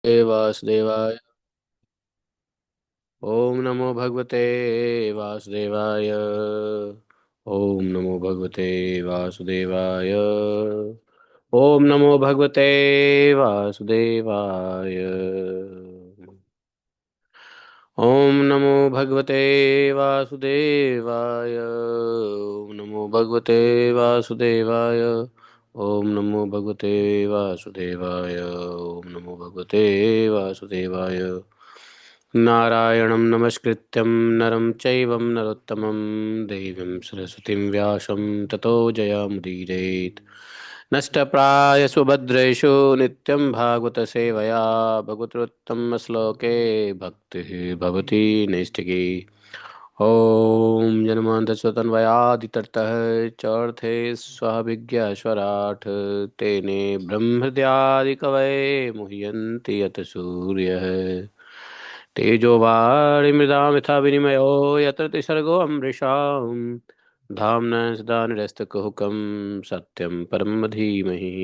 वासुदेवाय। ओम नमो भगवते वासुदेवाय। ओम नमो भगवते वासुदेवाय। ओम नमो भगवते वासुदेवाय। ओम नमो भगवते वासुदेवाय। ओम नमो भगवते वासुदेवाय। ओम नमो भगवते वासुदेवाय। ओम नमो भगवते वासुदेवाय। नारायणं नमस्कृत्यं नरं चैव नरोत्तमं देवीं सरस्वतीं व्यासं ततो जयमुदीरयेत्। नष्टप्रायसुभद्रेषु नित्यं भागवतसेवया भगवतोत्तमश्लोके भक्तिः भवति नैष्टिकी। ॐ जन्मान्तस्वतन्वयादितरतः चर्थे स्वविज्ञस्वराट् तेने ब्रह्मद्यादिकवये मुह्यन्ति यत् सूर्यः। तेजोवारिमृदां यथा विनिमयो यत्र त्रिसर्गो अमृषां धाम्ना सदा निरस्तकुहकं सत्यं परं धीमहि।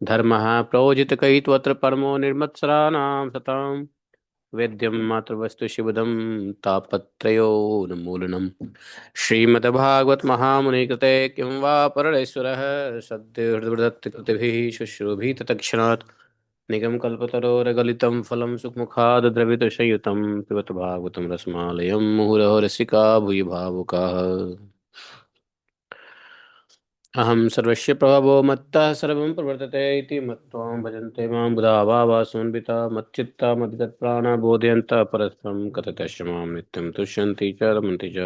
धर्मः प्रोजितकैत्वत्र परमो निर्मत्सराणां सतां वेद्यं मातृवस्तु शिवदं तापत्रयोन्मूलनं। श्रीमद्भागवत महामुनि कृते किं वा परमेश्वरः सद्यो हृदयकृतिभिः शुश्रूषिततत्क्षणात् निगमकल्पतरोर्गलितं फलं सुखमुखाद् द्रवितशयुतं पिबत भागवतं रसमालयं मुहुरहो रसिका भूय भावुकाः। अहं सर्वस्य प्रभवो मत्तः सर्वं प्रवर्तते इति मत्वा भजन्ते मां बुधा वासोन्विता मच्चित्ता मद्गतप्राणा बोधयन्तः परस्परं कथयतश्च मां नित्यं तुष्यन्ति च रमन्ति च।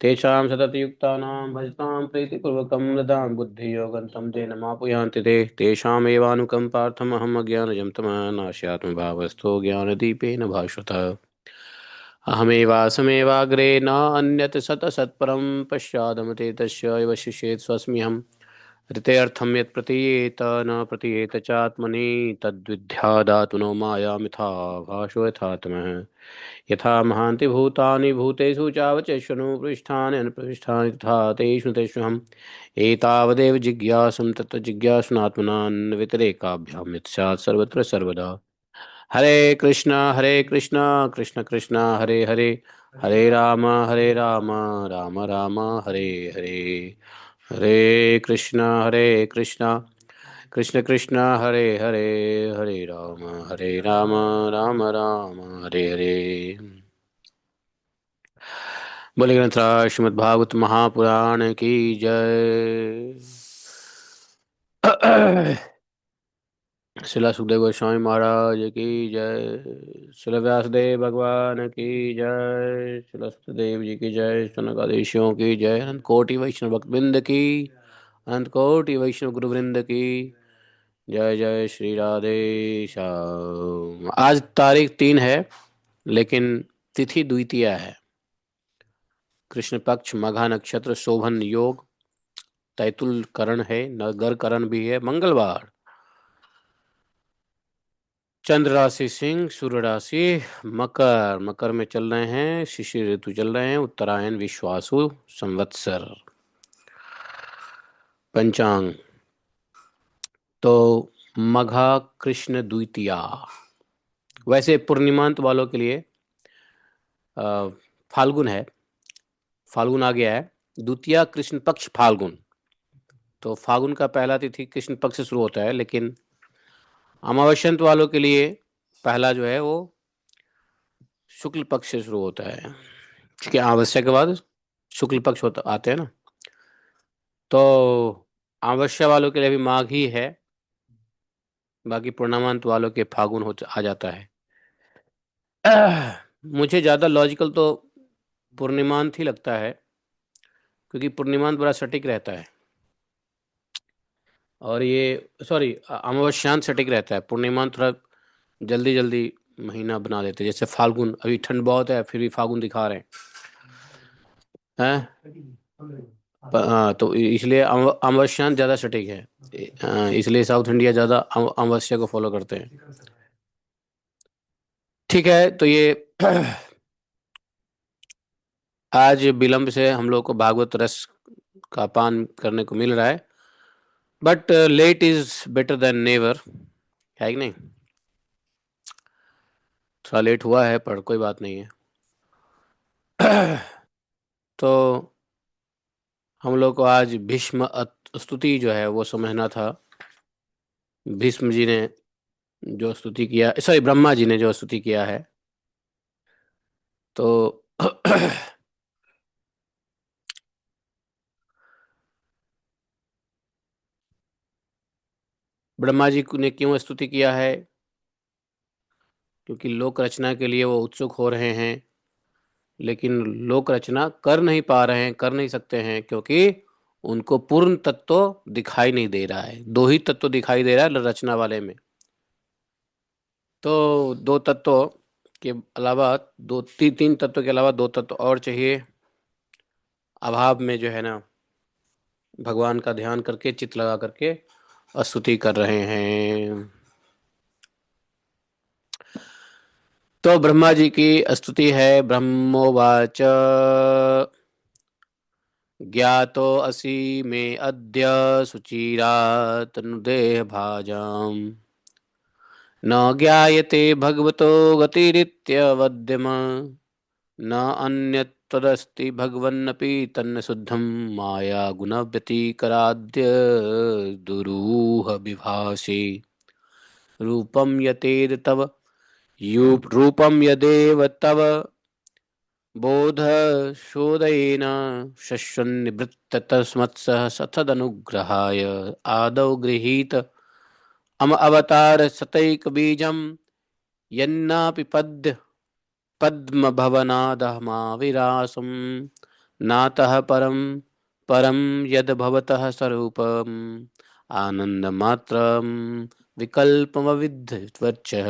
तेषां सततयुक्तानां भजतां प्रीतिपूर्वकं ददां बुद्धियोगं तं तेन मापुयान्ति ते तेषामेवानुकम्पार्थमहम् अज्ञानजं तमः नास्यात्मभावस्थो ज्ञानदीपेन भास्वतः। अहमेवासमेवाग्रे न अन्यत् सतसत्परं पश्चादमते तस्य एव शिष्येत् स्वस्म्यहम् ऋतेऽर्थं यत् प्रतीयेत न प्रतीयेत चात्मनि तद्विद्यादातुनो मायामिथा भाषो यथात्मः। यथा महान्ति भूतानि भूतेषु चावचेष्वनु पृष्ठानि अनुपृष्ठानि तथा तेषु तेष्वहम् एतावदेव जिज्ञासं तत्र जिज्ञासुनात्मनान् व्यतिरेकाभ्यां यत् स्यात् सर्वत्र सर्वदा। हरे कृष्णा कृष्ण कृष्ण हरे हरे हरे राम राम राम हरे हरे। हरे कृष्णा कृष्ण कृष्ण हरे हरे हरे राम राम राम हरे हरे। बोले ग्रंथराज श्रीमद् भागवत महापुराण की जय। शिला सुखदेव गोस्वामी महाराज की जय। शिला व्यासदेव भगवान की जय। शिला सुखदेव जी की जय। सनकादिशियों की जय। अनंत कोटि वैष्णव भक्तवृंद की अनंत कोटि वैष्णव गुरुवृंद की जय। जय श्री राधे श्याम। आज तारीख 3 है लेकिन तिथि द्वितीया है। कृष्ण पक्ष मघा नक्षत्र शोभन योग तैतुल करण है नगर करण भी है मंगलवार। चंद्र राशि सिंह सूर्य राशि मकर। मकर में चल रहे हैं शिशिर ऋतु चल रहे हैं उत्तरायण विश्वासु संवत्सर। पंचांग तो मघा कृष्ण द्वितीया। वैसे पूर्णिमांत वालों के लिए अ, फाल्गुन है। फाल्गुन आ गया है। द्वितीया कृष्ण पक्ष फाल्गुन। तो फाल्गुन का पहला तिथि कृष्ण पक्ष से शुरू होता है लेकिन अमावस्यंत वालों के लिए पहला जो है वो शुक्ल पक्ष से शुरू होता है। क्योंकि अमावस्या के बाद शुक्ल पक्ष होता आते हैं ना। तो अमावस्या वालों के लिए भी माघ ही है। बाकी पूर्णमांत वालों के फागुन हो आ जाता है। मुझे ज़्यादा लॉजिकल तो पूर्णिमांत ही लगता है क्योंकि पूर्णिमांत बड़ा सटीक रहता है। और ये सॉरी अमावस्यांत सटीक रहता है। पूर्णिमांत थोड़ा जल्दी जल्दी महीना बना देते हैं। जैसे फाल्गुन अभी ठंड बहुत है फिर भी फाल्गुन दिखा रहे हैं। हाँ तो इसलिए अमावस्यान ज़्यादा सटीक है। इसलिए साउथ इंडिया ज़्यादा अमावस्या को फॉलो करते हैं। ठीक है तो ये आज विलंब से हम लोग को भागवत रस का पान करने को मिल रहा है but let is better than never है कि नहीं। थोड़ा लेट हुआ है पर कोई बात नहीं है। तो हम लोग को आज भीष्म स्तुति जो है वो समझना था। भीष्म जी ने जो स्तुति किया, सॉरी ब्रह्मा जी ने जो स्तुति किया है। तो ब्रह्मा जी ने क्यों स्तुति किया है? क्योंकि लोक रचना के लिए वो उत्सुक हो रहे हैं, लेकिन लोक रचना कर नहीं पा रहे हैं, कर नहीं सकते हैं, क्योंकि उनको पूर्ण तत्व दिखाई नहीं दे रहा है। दो ही तत्व दिखाई दे रहा है रचना वाले में। तो दो तत्व के अलावा तीन तत्व के अलावा दो तत्व और चाहिए। अभाव में जो है ना, भगवान का ध्यान करके चित्त लगा करके स्तुति कर रहे हैं। तो ब्रह्मा जी की स्तुति है। ब्रह्मोवाच ज्ञातो असि मे अद्य सुचिरात् तनुदेह भाजाम् न ज्ञायते भगवतो गतिरित्यवद्यम न अन्यत्तदस्ति भगवन्नपि तन्न शुद्धं माया गुणव्यतिकराद्य दुरूह विभाषे रूपं यतेद तव रूपं यदेव तव बोध शोधयेन शश्वन्निवृत्त तस्मत्सः सतदनुग्रहाय आदौ गृहीत अवतार सतैक बीजम यन्नापि पद्म भवनादहमाविरासं नातः परं परं यद् भवतः स्वरूपम् आनन्दमात्रं विकल्पमविद्वच्चः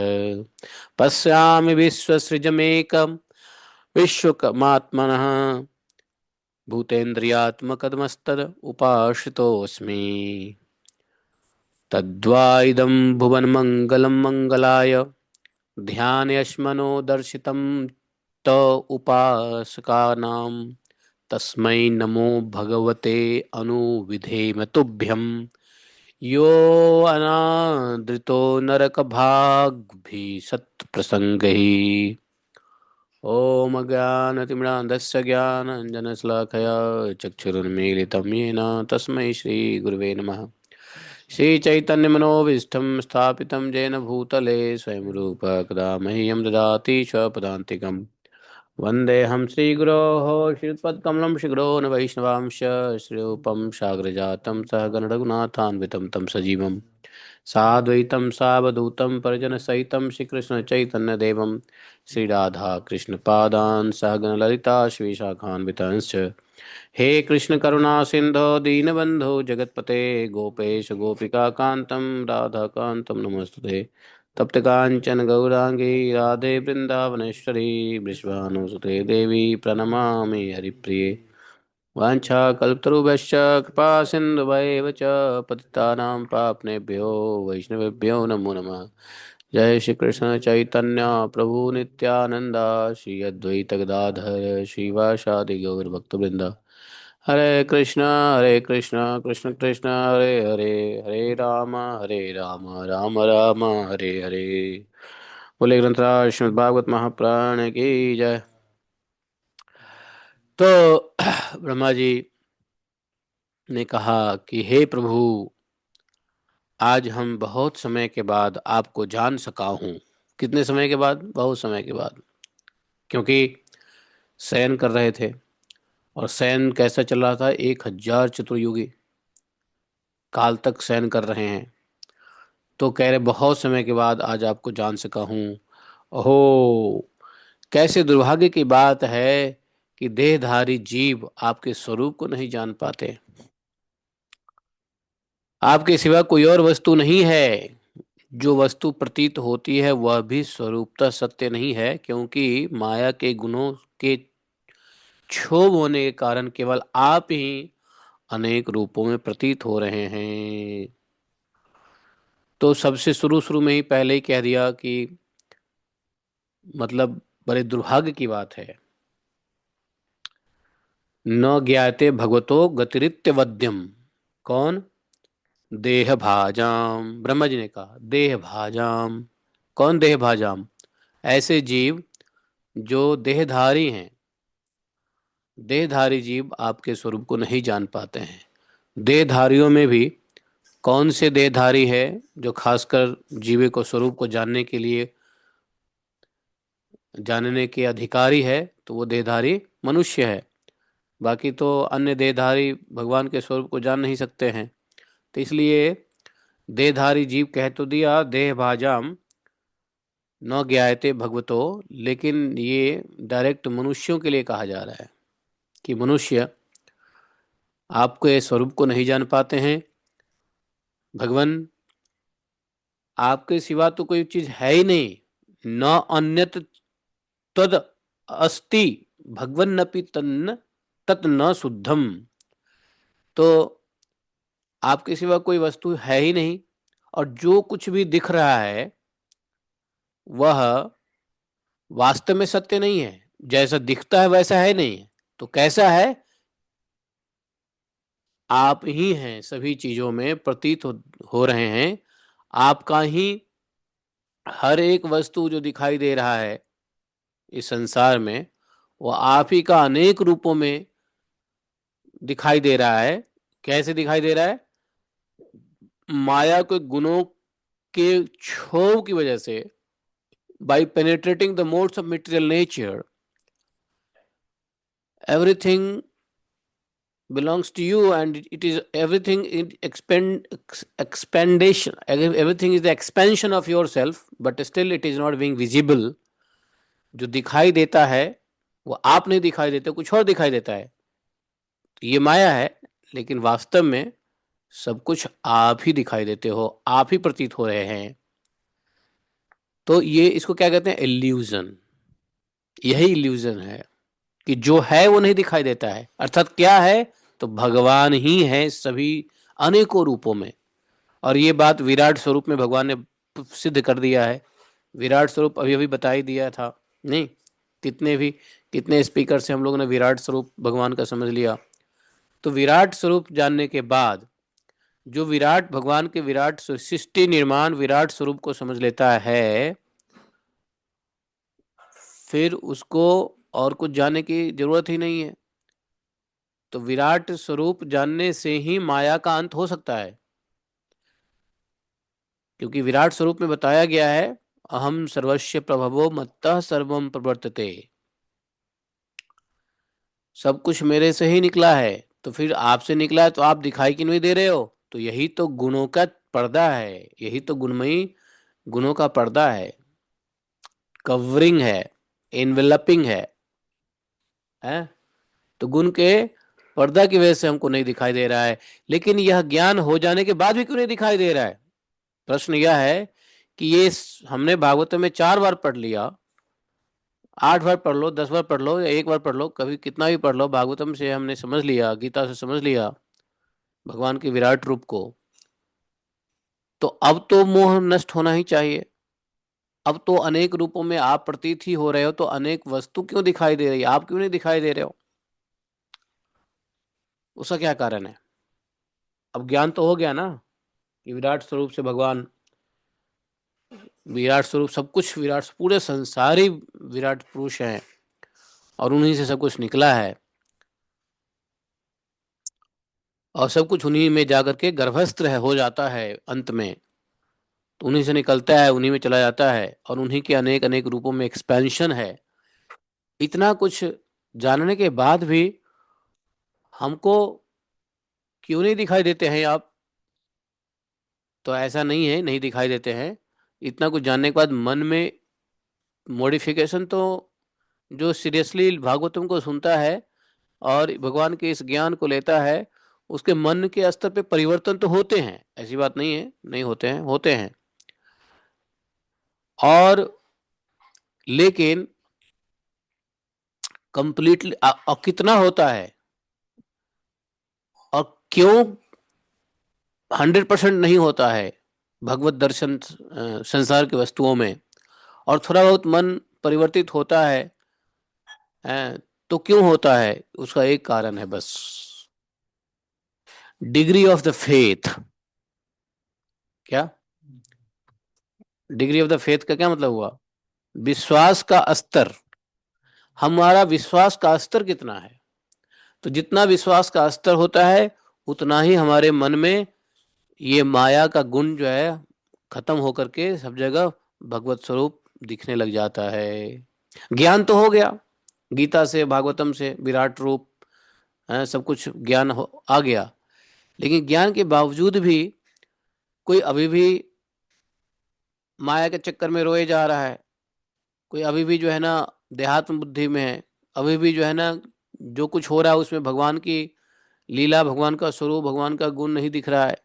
पश्यामि विश्वसृजमेकं विश्वकमात्मनः भूतेन्द्रियात्मकदमस्तद उपाश्रितोऽस्मि तद्वा इदं भुवनमङ्गलं मङ्गलाय ध्यानयश्मनो दर्शितं त उपासकानां तस्मै नमो भगवते अनुविधेम तुभ्यं यो अनादृतो नरकभाग्भिः सत्प्रसङ्गैः। ॐ अज्ञानतिमिरान्धस्य ज्ञानाञ्जनशलाकया चक्षुरुन्मीलितं येन तस्मै श्रीगुरुवे नमः। श्रीचैतन्यमनोभीष्टं स्थापितं येन भूतले स्वयं रूप कदा मह्यं ददाति स्वपदान्तिकं वन्देऽहं श्रीगुरोः श्रीयुतपदकमलं श्रीगुरोन् वैष्णवांश श्रीरूपं साग्रजातं सहगण रघुनाथान्वितं तं सजीवं साद्वैतं सावधूतं परिजनसहितं श्रीकृष्णचैतन्यदेवं श्रीराधाकृष्णपादान् सहगण ललिता श्रीशाखान्वितांश्च हे कृष्ण करुणा सिंधो दीनबंधो जगतपते गोपेश गोपिका कांतम राधा कांतम नमस्तुते तप्त कांचन गौरांगी राधे वृंदावनेश्वरी वृषभानुसुते देवी प्रणमामि हरिप्रिये वाञ्छाकल्पतरुभ्यश्च कृपा सिन्धुभैव च पतितानां पावनेभ्यो वैष्णवेभ्यो नमो नमः। जय श्री कृष्ण चैतन्य प्रभु नित्यानंदा श्री अद्वैत गदाधर श्रीवासादि गौर भक्तवृंद। हरे कृष्णा कृष्ण कृष्ण हरे हरे हरे राम राम राम हरे हरे। बोले ग्रंथराज श्रीमद् भागवत महापुराण की जय। तो ब्रह्मा जी ने कहा कि हे प्रभु, आज हम बहुत समय के बाद आपको जान सका हूँ। कितने समय के बाद? बहुत समय के बाद। क्योंकि शयन कर रहे थे, और शयन कैसा चल रहा था? 1000 चतुर्युगी काल तक शयन कर रहे हैं। तो कह रहे बहुत समय के बाद आज आपको जान सका हूँ। ओहो, कैसे दुर्भाग्य की बात है कि देहधारी जीव आपके स्वरूप को नहीं जान पाते। आपके सिवा कोई और वस्तु नहीं है। जो वस्तु प्रतीत होती है वह भी स्वरूपतः सत्य नहीं है, क्योंकि माया के गुणों के क्षोभ होने के कारण केवल आप ही अनेक रूपों में प्रतीत हो रहे हैं। तो सबसे शुरू शुरू में ही पहले ही कह दिया कि मतलब बड़े दुर्भाग्य की बात है। न ज्ञाते भगवतो गतिरित्य वद्यम। कौन? देह भाजाम। ब्रह्मा जी ने कहा देह भाजाम। कौन देह भाजाम? ऐसे जीव जो देहधारी हैं, देहधारी जीव आपके स्वरूप को नहीं जान पाते हैं। देहधारियों में भी कौन से देहधारी है जो खासकर जीवे को स्वरूप को जानने के लिए, जानने के अधिकारी है, तो वो देहधारी मनुष्य है। बाकी तो अन्य देहधारी भगवान के स्वरूप को जान नहीं सकते हैं। तो इसलिए देहधारी जीव कह तो दिया देह भाजाम न ज्ञायते भगवतो, लेकिन ये डायरेक्ट मनुष्यों के लिए कहा जा रहा है कि मनुष्य आपके स्वरूप को नहीं जान पाते हैं। भगवान आपके सिवा तो कोई चीज है ही नहीं। न अन्यत तद अस्ति भगवन्नपि तन्न तत् न शुद्धम। तो आपके सिवा कोई वस्तु है ही नहीं, और जो कुछ भी दिख रहा है वह वास्तव में सत्य नहीं है। जैसा दिखता है वैसा है नहीं है, तो कैसा है? आप ही हैं, सभी चीजों में प्रतीत हो रहे हैं। आपका ही हर एक वस्तु जो दिखाई दे रहा है इस संसार में, वो आप ही का अनेक रूपों में दिखाई दे रहा है। कैसे दिखाई दे रहा है? माया के गुणों के क्षोभ की वजह से, by penetrating the modes of material nature, everything belongs to you, and it is everything in expandation. Everything is the expansion of yourself, but still it is not being visible. जो दिखाई देता है वो आप नहीं दिखाई देते, कुछ और दिखाई देता है। तो ये माया है, लेकिन वास्तव में सब कुछ आप ही दिखाई देते हो, आप ही प्रतीत हो रहे हैं। तो ये इसको क्या कहते हैं? इल्यूजन। यही इल्यूजन है कि जो है वो नहीं दिखाई देता है। अर्थात क्या है? तो भगवान ही है सभी अनेकों रूपों में। और ये बात विराट स्वरूप में भगवान ने सिद्ध कर दिया है। विराट स्वरूप अभी अभी बता ही दिया था नहीं? कितने स्पीकर से हम लोगों ने विराट स्वरूप भगवान का समझ लिया। तो विराट स्वरूप जानने के बाद जो विराट भगवान के विराट सृष्टि निर्माण विराट स्वरूप को समझ लेता है, फिर उसको और कुछ जानने की जरूरत ही नहीं है। तो विराट स्वरूप जानने से ही माया का अंत हो सकता है, क्योंकि विराट स्वरूप में बताया गया है अहम सर्वस्य प्रभवो मत्तः सर्वम प्रवर्तते। सब कुछ मेरे से ही निकला है। तो फिर आपसे निकला है तो आप दिखाई क्यों नहीं दे रहे हो? तो यही तो गुणों का पर्दा है, यही तो गुणमयी गुणों का पर्दा है, कवरिंग है, एनवेलपिंग है। तो गुण के पर्दा की वजह से हमको नहीं दिखाई दे रहा है। लेकिन यह ज्ञान हो जाने के बाद भी क्यों नहीं दिखाई दे रहा है? प्रश्न यह है कि ये हमने भागवत में 4 बार पढ़ लिया, 8 बार पढ़ लो, 10 बार पढ़ लो, या 1 बार पढ़ लो, कभी कितना भी पढ़ लो, भागवतम से हमने समझ लिया, गीता से समझ लिया भगवान के विराट रूप को। तो अब तो मोह नष्ट होना ही चाहिए। अब तो अनेक रूपों में आप प्रतीत ही हो रहे हो, तो अनेक वस्तु क्यों दिखाई दे रही है? आप क्यों नहीं दिखाई दे रहे हो? उसका क्या कारण है? अब ज्ञान तो हो गया ना कि विराट स्वरूप से भगवान, विराट स्वरूप सब कुछ, विराट पूरे संसार ही विराट पुरुष हैं, और उन्हीं से सब कुछ निकला है, और सब कुछ उन्हीं में जाकर के गर्भस्थ हो जाता है अंत में। तो उन्हीं से निकलता है, उन्हीं में चला जाता है, और उन्हीं के अनेक अनेक रूपों में एक्सपेंशन है। इतना कुछ जानने के बाद भी हमको क्यों नहीं दिखाई देते हैं आप? तो ऐसा नहीं है नहीं दिखाई देते हैं। इतना कुछ जानने के बाद मन में मॉडिफिकेशन तो, जो सीरियसली भागवतम को सुनता है और भगवान के इस ज्ञान को लेता है, उसके मन के स्तर पे परिवर्तन तो होते हैं, ऐसी बात नहीं है नहीं होते हैं, होते हैं। और लेकिन कंप्लीटली और कितना होता है, और क्यों 100% नहीं होता है भगवत दर्शन संसार की वस्तुओं में, और थोड़ा बहुत मन परिवर्तित होता है, तो क्यों होता है? उसका एक कारण है बस, डिग्री ऑफ द फेथ। क्या डिग्री ऑफ द फेथ का क्या मतलब हुआ? विश्वास का स्तर, हमारा विश्वास का स्तर कितना है। तो जितना विश्वास का स्तर होता है उतना ही हमारे मन में ये माया का गुण जो है खत्म होकर के सब जगह भगवत स्वरूप दिखने लग जाता है। ज्ञान तो हो गया, गीता से भागवतम से विराट रूप है, सब कुछ ज्ञान आ गया, लेकिन ज्ञान के बावजूद भी कोई अभी भी माया के चक्कर में रोए जा रहा है, कोई अभी भी जो है ना देहात्म बुद्धि में है, अभी भी जो है ना जो कुछ हो रहा है उसमें भगवान की लीला, भगवान का स्वरूप, भगवान का गुण नहीं दिख रहा है।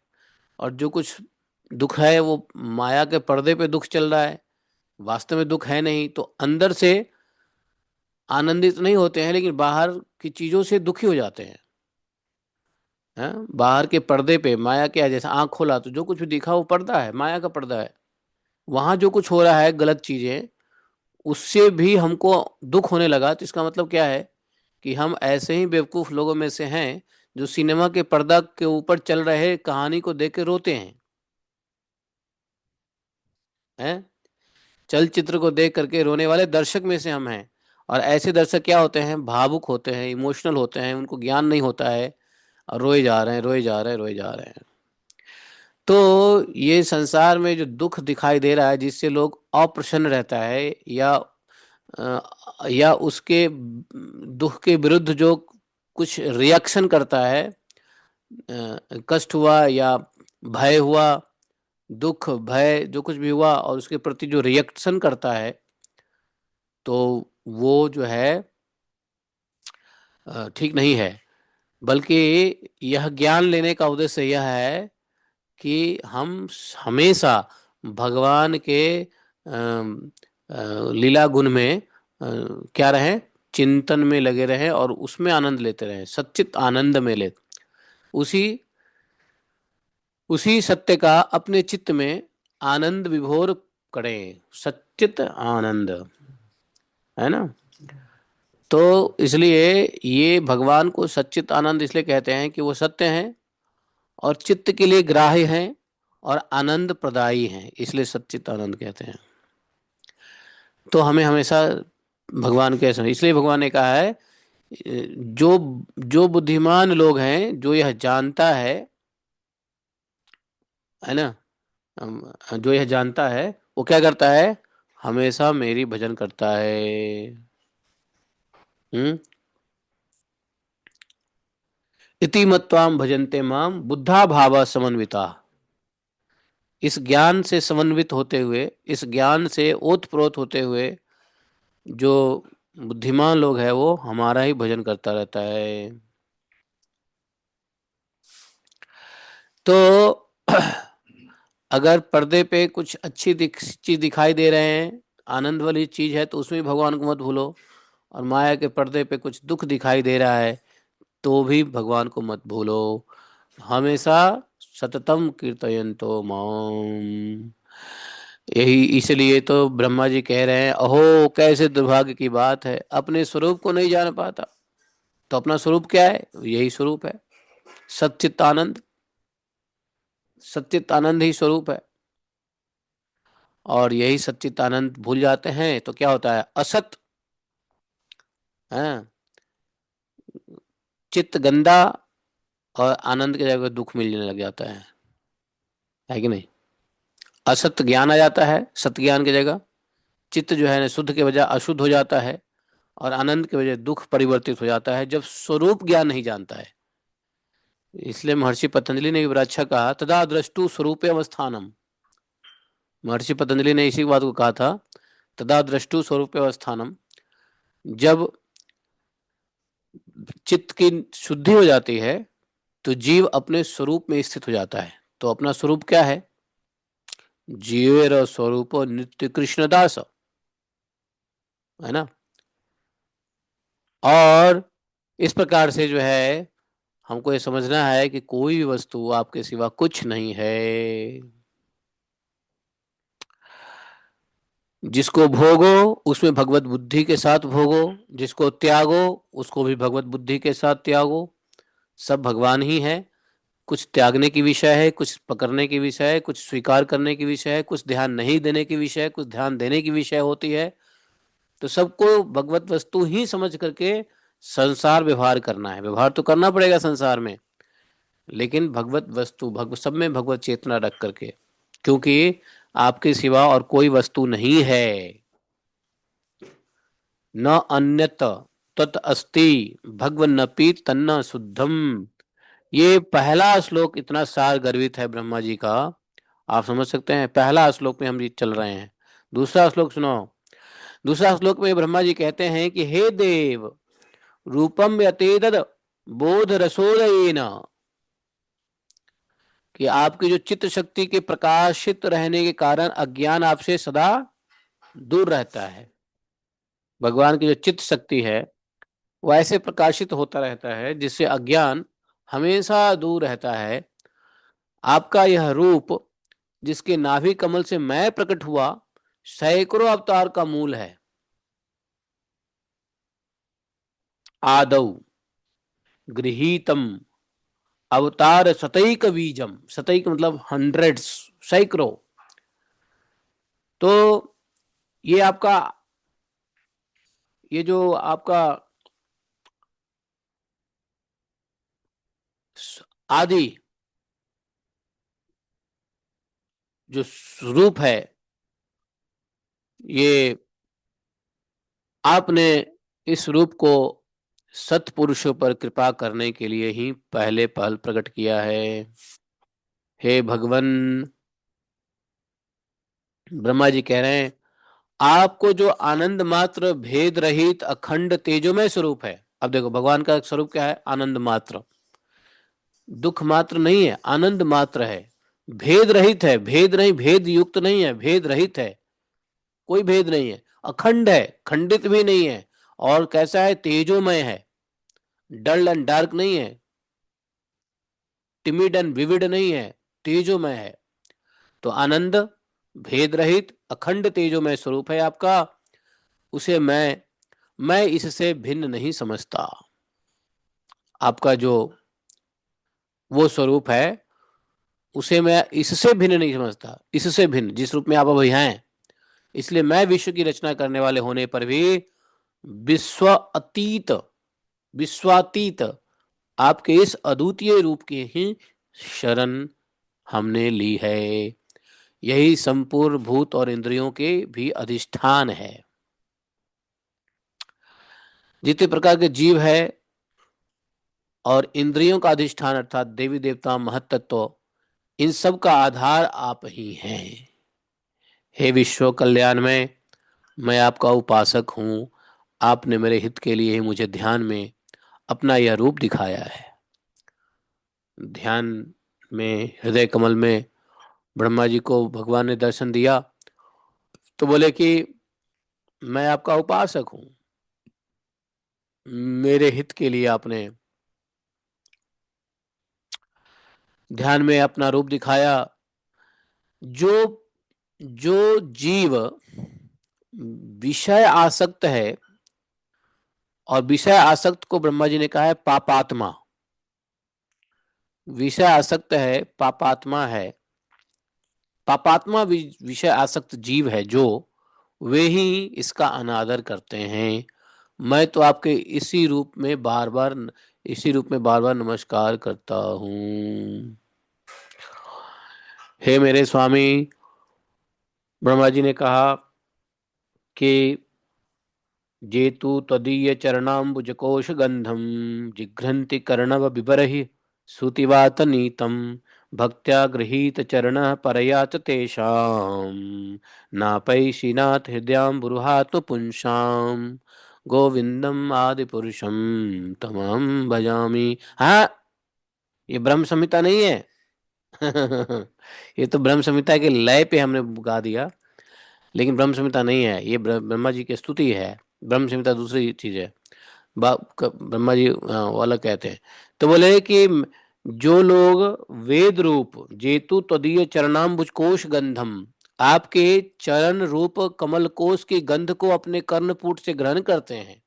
और जो कुछ दुख है वो माया के पर्दे पे दुख चल रहा है, वास्तव में दुख है नहीं। तो अंदर से आनंदित नहीं होते हैं, लेकिन बाहर की चीजों से दुखी हो जाते हैं। हैं, बाहर के पर्दे पे माया क्या है, जैसे आंख खोला तो जो कुछ भी दिखा वो पर्दा है, माया का पर्दा है। वहां जो कुछ हो रहा है गलत चीजें, उससे भी हमको दुख होने लगा। तो इसका मतलब क्या है कि हम ऐसे ही बेवकूफ लोगों में से हैं जो सिनेमा के पर्दा के ऊपर चल रहे कहानी को देख के रोते हैं। चलचित्र को देख करके रोने वाले दर्शक में से हम हैं। और ऐसे दर्शक क्या होते हैं, भावुक होते हैं, इमोशनल होते हैं, उनको ज्ञान नहीं होता है और रोए जा रहे हैं, रोए जा रहे हैं, रोए जा रहे हैं। तो ये संसार में जो दुख दिखाई दे रहा है जिससे लोग अप्रसन्न रहता है, या उसके दुख के विरुद्ध जो कुछ रिएक्शन करता है, कष्ट हुआ या भय हुआ, दुख भय जो कुछ भी हुआ और उसके प्रति जो रिएक्शन करता है, तो वो जो है ठीक नहीं है। बल्कि यह ज्ञान लेने का उद्देश्य यह है कि हम हमेशा भगवान के लीला गुण में क्या रहें, चिंतन में लगे रहें और उसमें आनंद लेते रहें, सच्चित आनंद में ले, उसी उसी सत्य का अपने चित्त में आनंद विभोर करें, सच्चित आनंद, है ना। तो इसलिए ये भगवान को सच्चित आनंद इसलिए कहते हैं कि वो सत्य हैं और चित्त के लिए ग्राह्य हैं और आनंद प्रदायी हैं, इसलिए सच्चित आनंद कहते हैं। तो हमें हमेशा भगवान के ऐसा, इसलिए भगवान ने कहा है जो जो बुद्धिमान लोग हैं, जो यह जानता है ना, जो यह जानता है वो क्या करता है, हमेशा मेरी भजन करता है। हम्म। इति मत्वाम भजन्ते माम बुद्धा भावा समन्विता, इस ज्ञान से समन्वित होते हुए, इस ज्ञान से ओतप्रोत होते हुए जो बुद्धिमान लोग है वो हमारा ही भजन करता रहता है। तो अगर पर्दे पे कुछ अच्छी चीज दिखाई दे रहे हैं, आनंद वाली चीज है, तो उसमें भी भगवान को मत भूलो। और माया के पर्दे पे कुछ दुख दिखाई दे रहा है तो भी भगवान को मत भूलो। हमेशा सततम कीर्तयन्तो माम। यही इसलिए तो ब्रह्मा जी कह रहे हैं, अहो कैसे दुर्भाग्य की बात है, अपने स्वरूप को नहीं जान पाता। तो अपना स्वरूप क्या है, यही स्वरूप है, सच्चित आनंद। सच्चित आनंद ही स्वरूप है। और यही सच्चित आनंद भूल जाते हैं तो क्या होता है, असत है, चित्त गंदा, और आनंद की जगह दुख मिलने लग जाता है कि नहीं। असत ज्ञान आ जाता है, सत्य ज्ञान की जगह चित्त जो है ना शुद्ध के बजाय अशुद्ध हो जाता है, और आनंद के बजाय दुख परिवर्तित हो जाता है जब स्वरूप ज्ञान नहीं जानता है। इसलिए महर्षि पतंजलि ने भी बड़ा अच्छा कहा, तदा द्रष्टु स्वरूपे अवस्थानम। महर्षि पतंजलि ने इसी बात को कहा था, तदा द्रष्टु स्वरूपे अवस्थानम। जब चित्त की शुद्धि हो जाती है तो जीव अपने स्वरूप में स्थित हो जाता है। तो अपना स्वरूप क्या है, जीवेर स्वरूप नित्य कृष्णदास, है ना। और इस प्रकार से जो है हमको ये समझना है कि कोई भी वस्तु आपके सिवा कुछ नहीं है। जिसको भोगो उसमें भगवत बुद्धि के साथ भोगो, जिसको त्यागो उसको भी भगवत बुद्धि के साथ त्यागो। सब भगवान ही है। कुछ त्यागने की विषय है, कुछ पकड़ने की विषय है, कुछ स्वीकार करने की विषय है, कुछ ध्यान नहीं देने की विषय है, कुछ ध्यान देने की विषय होती है। तो सबको भगवत वस्तु ही समझ करके संसार व्यवहार करना है। व्यवहार तो करना पड़ेगा संसार में, लेकिन भगवत वस्तु सब में भगवत चेतना रख करके, क्योंकि आपके सिवा और कोई वस्तु नहीं है। न अन्यत तत् अस्ति भगवन्नपि तन्न शुद्धम। ये पहला श्लोक इतना सार गर्वित है ब्रह्मा जी का, आप समझ सकते हैं। पहला श्लोक में हम ये चल रहे हैं। दूसरा श्लोक सुनो। दूसरा श्लोक में ब्रह्मा जी कहते हैं कि हे देव, रूपम यतेदद बोध रसोदयेन, कि आपकी जो चित्त शक्ति के प्रकाशित रहने के कारण अज्ञान आपसे सदा दूर रहता है। भगवान की जो चित्त शक्ति है वो ऐसे प्रकाशित होता रहता है जिससे अज्ञान हमेशा दूर रहता है। आपका यह रूप, जिसके नाभि कमल से मैं प्रकट हुआ, सैकड़ों अवतार का मूल है। आदौ गृहीतम अवतार शतैक बीजम, शतैक मतलब हंड्रेड्स, सैकड़ों। तो ये आपका, ये जो आपका आदि जो स्वरूप है, ये आपने इस रूप को सत्पुरुषों पर कृपा करने के लिए ही पहले पहल प्रकट किया है। हे भगवन, ब्रह्मा जी कह रहे हैं, आपको जो आनंद मात्र भेद रहित अखंड तेजोमय स्वरूप है। अब देखो भगवान का स्वरूप क्या है, आनंद मात्र। दुख मात्र नहीं है, आनंद मात्र है। भेद रहित है, भेद नहीं, भेद युक्त नहीं है, भेद रहित है, कोई भेद नहीं है। अखंड है, खंडित भी नहीं है। और कैसा है, तेजोमय है, डल एंड डार्क नहीं है, टिमिड एंड विविड नहीं है, तेजोमय है। तो आनंद भेद रहित अखंड तेजोमय स्वरूप है आपका। उसे मैं इससे भिन्न नहीं समझता। आपका जो वो स्वरूप है, उसे मैं इससे भिन्न नहीं समझता। इससे भिन्न जिस रूप में आप अभी हैं, इसलिए मैं विश्व की रचना करने वाले होने पर भी विश्व अतीत, विश्वातीत आपके इस अद्वितीय रूप की ही शरण हमने ली है। यही संपूर्ण भूत और इंद्रियों के भी अधिष्ठान है। जितने प्रकार के जीव है और इंद्रियों का अधिष्ठान अर्थात देवी देवता महत्त्व, इन सब का आधार आप ही हैं। हे विश्व कल्याण में, मैं आपका उपासक हूँ। आपने मेरे हित के लिए ही मुझे ध्यान में अपना यह रूप दिखाया है। ध्यान में हृदय कमल में ब्रह्मा जी को भगवान ने दर्शन दिया तो बोले कि मैं आपका उपासक हूँ, मेरे हित के लिए आपने ध्यान में अपना रूप दिखाया। जो जो जीव विषय आसक्त है, और विषय आसक्त को ब्रह्मा जी ने कहा है पापात्मा। विषय आसक्त है, पापात्मा है। पापात्मा विषय आसक्त जीव है जो, वे ही इसका अनादर करते हैं। मैं तो आपके इसी रूप में बार बार नमस्कार करता हूँ। हे मेरे स्वामी, ब्रह्मा जी ने कहा कि जेतु तदीय चरणाम्बुजकोश गंधम जिघ्रन्ति कर्णव बिबरहि सुतिवात नीतम भक्त्या गृहीत चरण परया च तेषां नापैशिनाथ हृदयाम्बुरुहात्म पुंसाम गोविंदम आदि पुरुषम तमहम भजामि। हाँ, ये ब्रह्म संहिता नहीं है। ये तो ब्रह्म संहिता के लय पे हमने गा दिया, लेकिन ब्रह्म संहिता नहीं है। ये ब्रह्मा जी की स्तुति है। ब्रह्म संहिता दूसरी चीज है। ब्रह्मा जी वो अलग कहते हैं। तो बोले कि जो लोग वेद रूप जेतु तदीय चरणाम्बुज कोश गंधम, आपके चरण रूप कमल कोश की गंध को अपने कर्णपुट से ग्रहण करते हैं,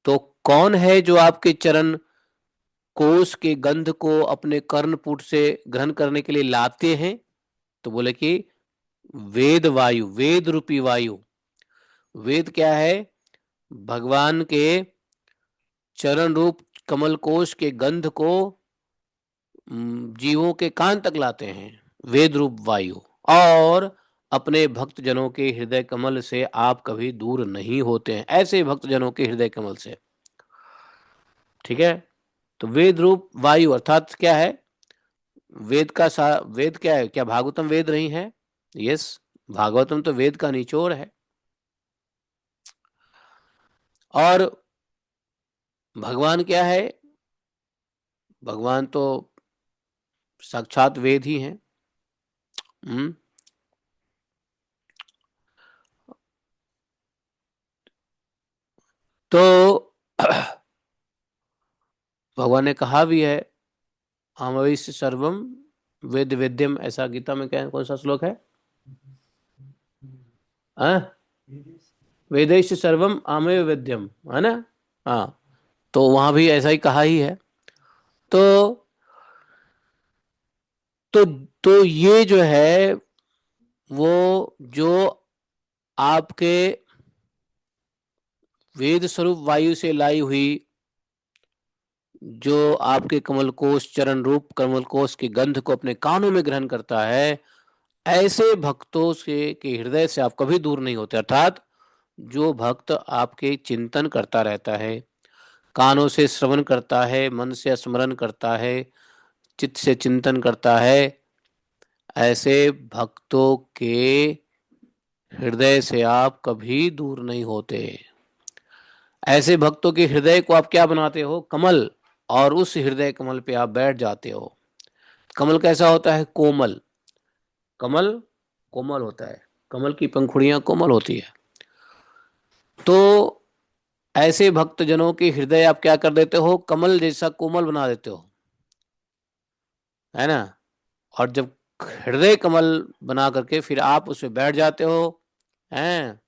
तो कौन है जो आपके चरण कोश के गंध को अपने कर्णपुट से ग्रहण करने के लिए लाते हैं, तो बोले कि वेद वायु, वेद रूपी वायु। वेद क्या है? भगवान के चरण रूप कमल कोश के गंध को जीवों के कान तक लाते हैं, वेद रूप वायु। और अपने भक्त जनों के हृदय कमल से आप कभी दूर नहीं होते हैं, ऐसे भक्त जनों के हृदय कमल से। ठीक है, तो वेद रूप वायु अर्थात क्या है? वेद क्या है? क्या भागवतम वेद नहीं है? यस, भागवतम तो वेद का निचोड़ है। और भगवान क्या है? भगवान तो साक्षात वेद ही हैं। हम्म तो भगवान ने कहा भी है, हमवैश्य सर्वम वेद वेद्यम, ऐसा गीता में क्या, कौन सा श्लोक है? हाँ, वेदैश्च सर्वम आमय वेद्यम, है ना? हाँ, तो वहां भी ऐसा ही कहा ही है। तो तो तो ये जो है वो जो आपके वेद स्वरूप वायु से लाई हुई, जो आपके कमल कोश चरण रूप कमल कोश के गंध को अपने कानों में ग्रहण करता है, ऐसे भक्तों से के हृदय से आप कभी दूर नहीं होते। अर्थात जो भक्त आपके चिंतन करता रहता है, कानों से श्रवण करता है, मन से स्मरण करता है, चित्त से चिंतन करता है, ऐसे भक्तों के हृदय से आप कभी दूर नहीं होते। ऐसे भक्तों के हृदय को आप क्या बनाते हो? कमल। और उस हृदय कमल पे आप बैठ जाते हो। कमल कैसा होता है? कोमल। कमल कोमल होता है, कमल की पंखुड़ियां कोमल होती है। तो ऐसे भक्त जनों के हृदय आप क्या कर देते हो? कमल जैसा कोमल बना देते हो, है ना? और जब हृदय कमल बना करके फिर आप उसमें बैठ जाते हो, हैं?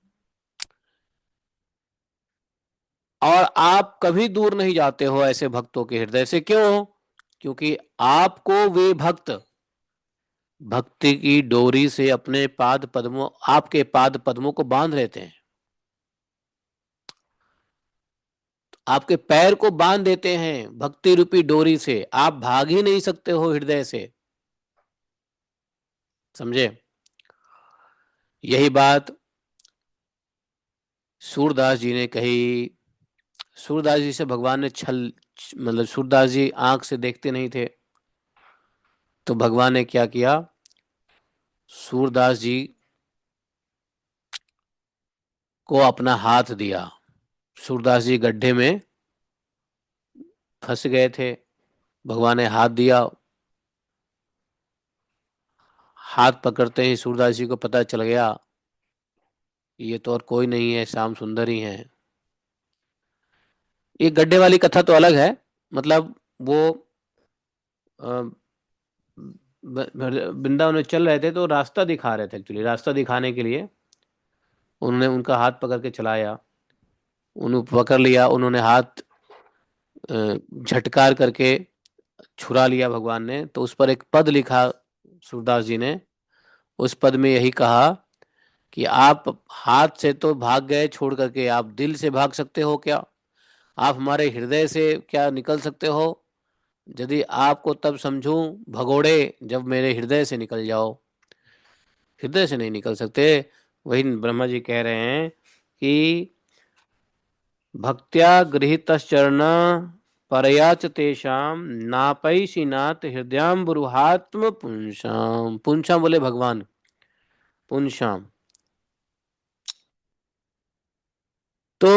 और आप कभी दूर नहीं जाते हो ऐसे भक्तों के हृदय से। क्यों? क्योंकि आपको वे भक्त भक्ति की डोरी से अपने पाद पद्मों, आपके पाद पद्मों को बांध लेते हैं, आपके पैर को बांध देते हैं भक्ति रूपी डोरी से। आप भाग ही नहीं सकते हो हृदय से। समझे? यही बात सूरदास जी ने कही। सूरदास जी से भगवान ने छल, मतलब सूरदास जी आंख से देखते नहीं थे, तो भगवान ने क्या किया? सूरदास जी को अपना हाथ दिया। सूरदास जी गड्ढे में फंस गए थे, भगवान ने हाथ दिया। हाथ पकड़ते ही सूरदास जी को पता चल गया ये तो और कोई नहीं है, श्याम सुंदर ही है। ये गड्ढे वाली कथा तो अलग है। मतलब वो अ, वृंदावन में चल रहे थे, तो रास्ता दिखा रहे थे, एक्चुअली रास्ता दिखाने के लिए उन्होंने उनका हाथ पकड़ के चलाया। उन्हें पकड़ लिया, उन्होंने हाथ झटकार करके छुरा लिया भगवान ने, तो उस पर एक पद लिखा सूरदास जी ने। उस पद में यही कहा कि आप हाथ से तो भाग गए छोड़ करके, आप दिल से भाग सकते हो क्या? आप हमारे हृदय से क्या निकल सकते हो? यदि आपको तब समझूं भगोड़े, जब मेरे हृदय से निकल जाओ। हृदय से नहीं निकल सकते। वही ब्रह्मा जी कह रहे हैं कि भक्त्या गृहीतश्चरण परया च तेषां नापैषि नाथ हृदयाम्बुरुहात्म पुंसाम। पुंसाम बोले भगवान, पुंसाम। तो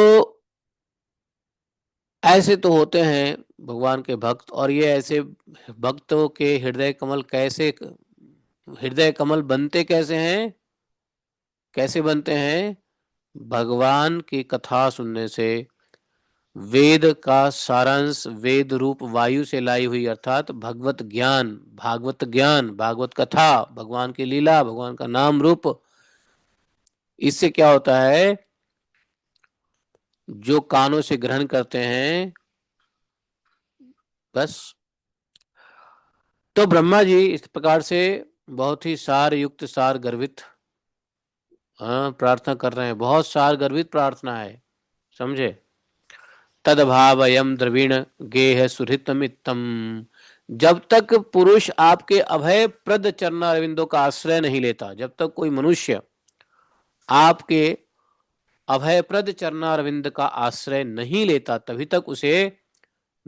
ऐसे तो होते हैं भगवान के भक्त। और ये ऐसे भक्तों के हृदय कमल कैसे, हृदय कमल बनते कैसे हैं? कैसे बनते हैं? भगवान की कथा सुनने से, वेद का सारांश वेद रूप वायु से लाई हुई, अर्थात भगवत ज्ञान, भागवत ज्ञान, भागवत कथा, भगवान की लीला, भगवान का नाम रूप, इससे क्या होता है? जो कानों से ग्रहण करते हैं, बस। तो ब्रह्मा जी इस प्रकार से बहुत ही सार युक्त सार गर्वित, हाँ, प्रार्थना कर रहे हैं, बहुत सार गर्वित प्रार्थना है, समझे। तदभावयम द्रविण गेह सुहृतमित्तम। जब तक पुरुष आपके अभय प्रद चरणारविंदों का आश्रय नहीं लेता, जब तक कोई मनुष्य आपके अभयप्रद चरणारविंद का आश्रय नहीं लेता, तभी तक उसे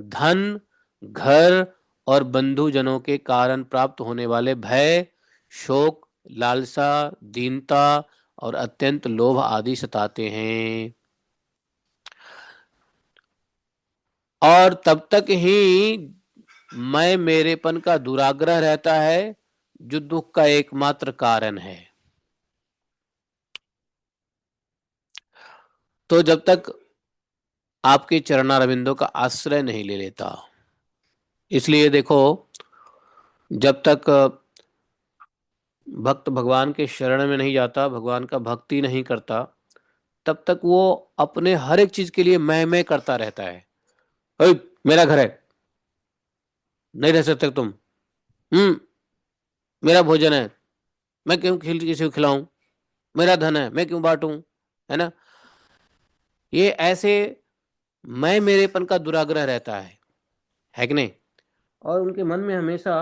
धन, घर और बंधुजनों के कारण प्राप्त होने वाले भय, शोक, लालसा, दीनता और अत्यंत लोभ आदि सताते हैं। और तब तक ही मैं मेरेपन का दुराग्रह रहता है, जो दुख का एकमात्र कारण है। तो जब तक आपके चरणारविंदों का आश्रय नहीं ले लेता, इसलिए देखो, जब तक भक्त भगवान के शरण में नहीं जाता, भगवान का भक्ति नहीं करता, तब तक वो अपने हर एक चीज के लिए मैं करता रहता है। "ओए, मेरा घर है, नहीं रह सकते तुम। हम्म, मेरा भोजन है, मैं क्यों किसी को खिलाऊं, मेरा धन है, मैं क्यों बांटूं, है ना। ये ऐसे मैं मेरेपन का दुराग्रह रहता है कि नहीं। और उनके मन में हमेशा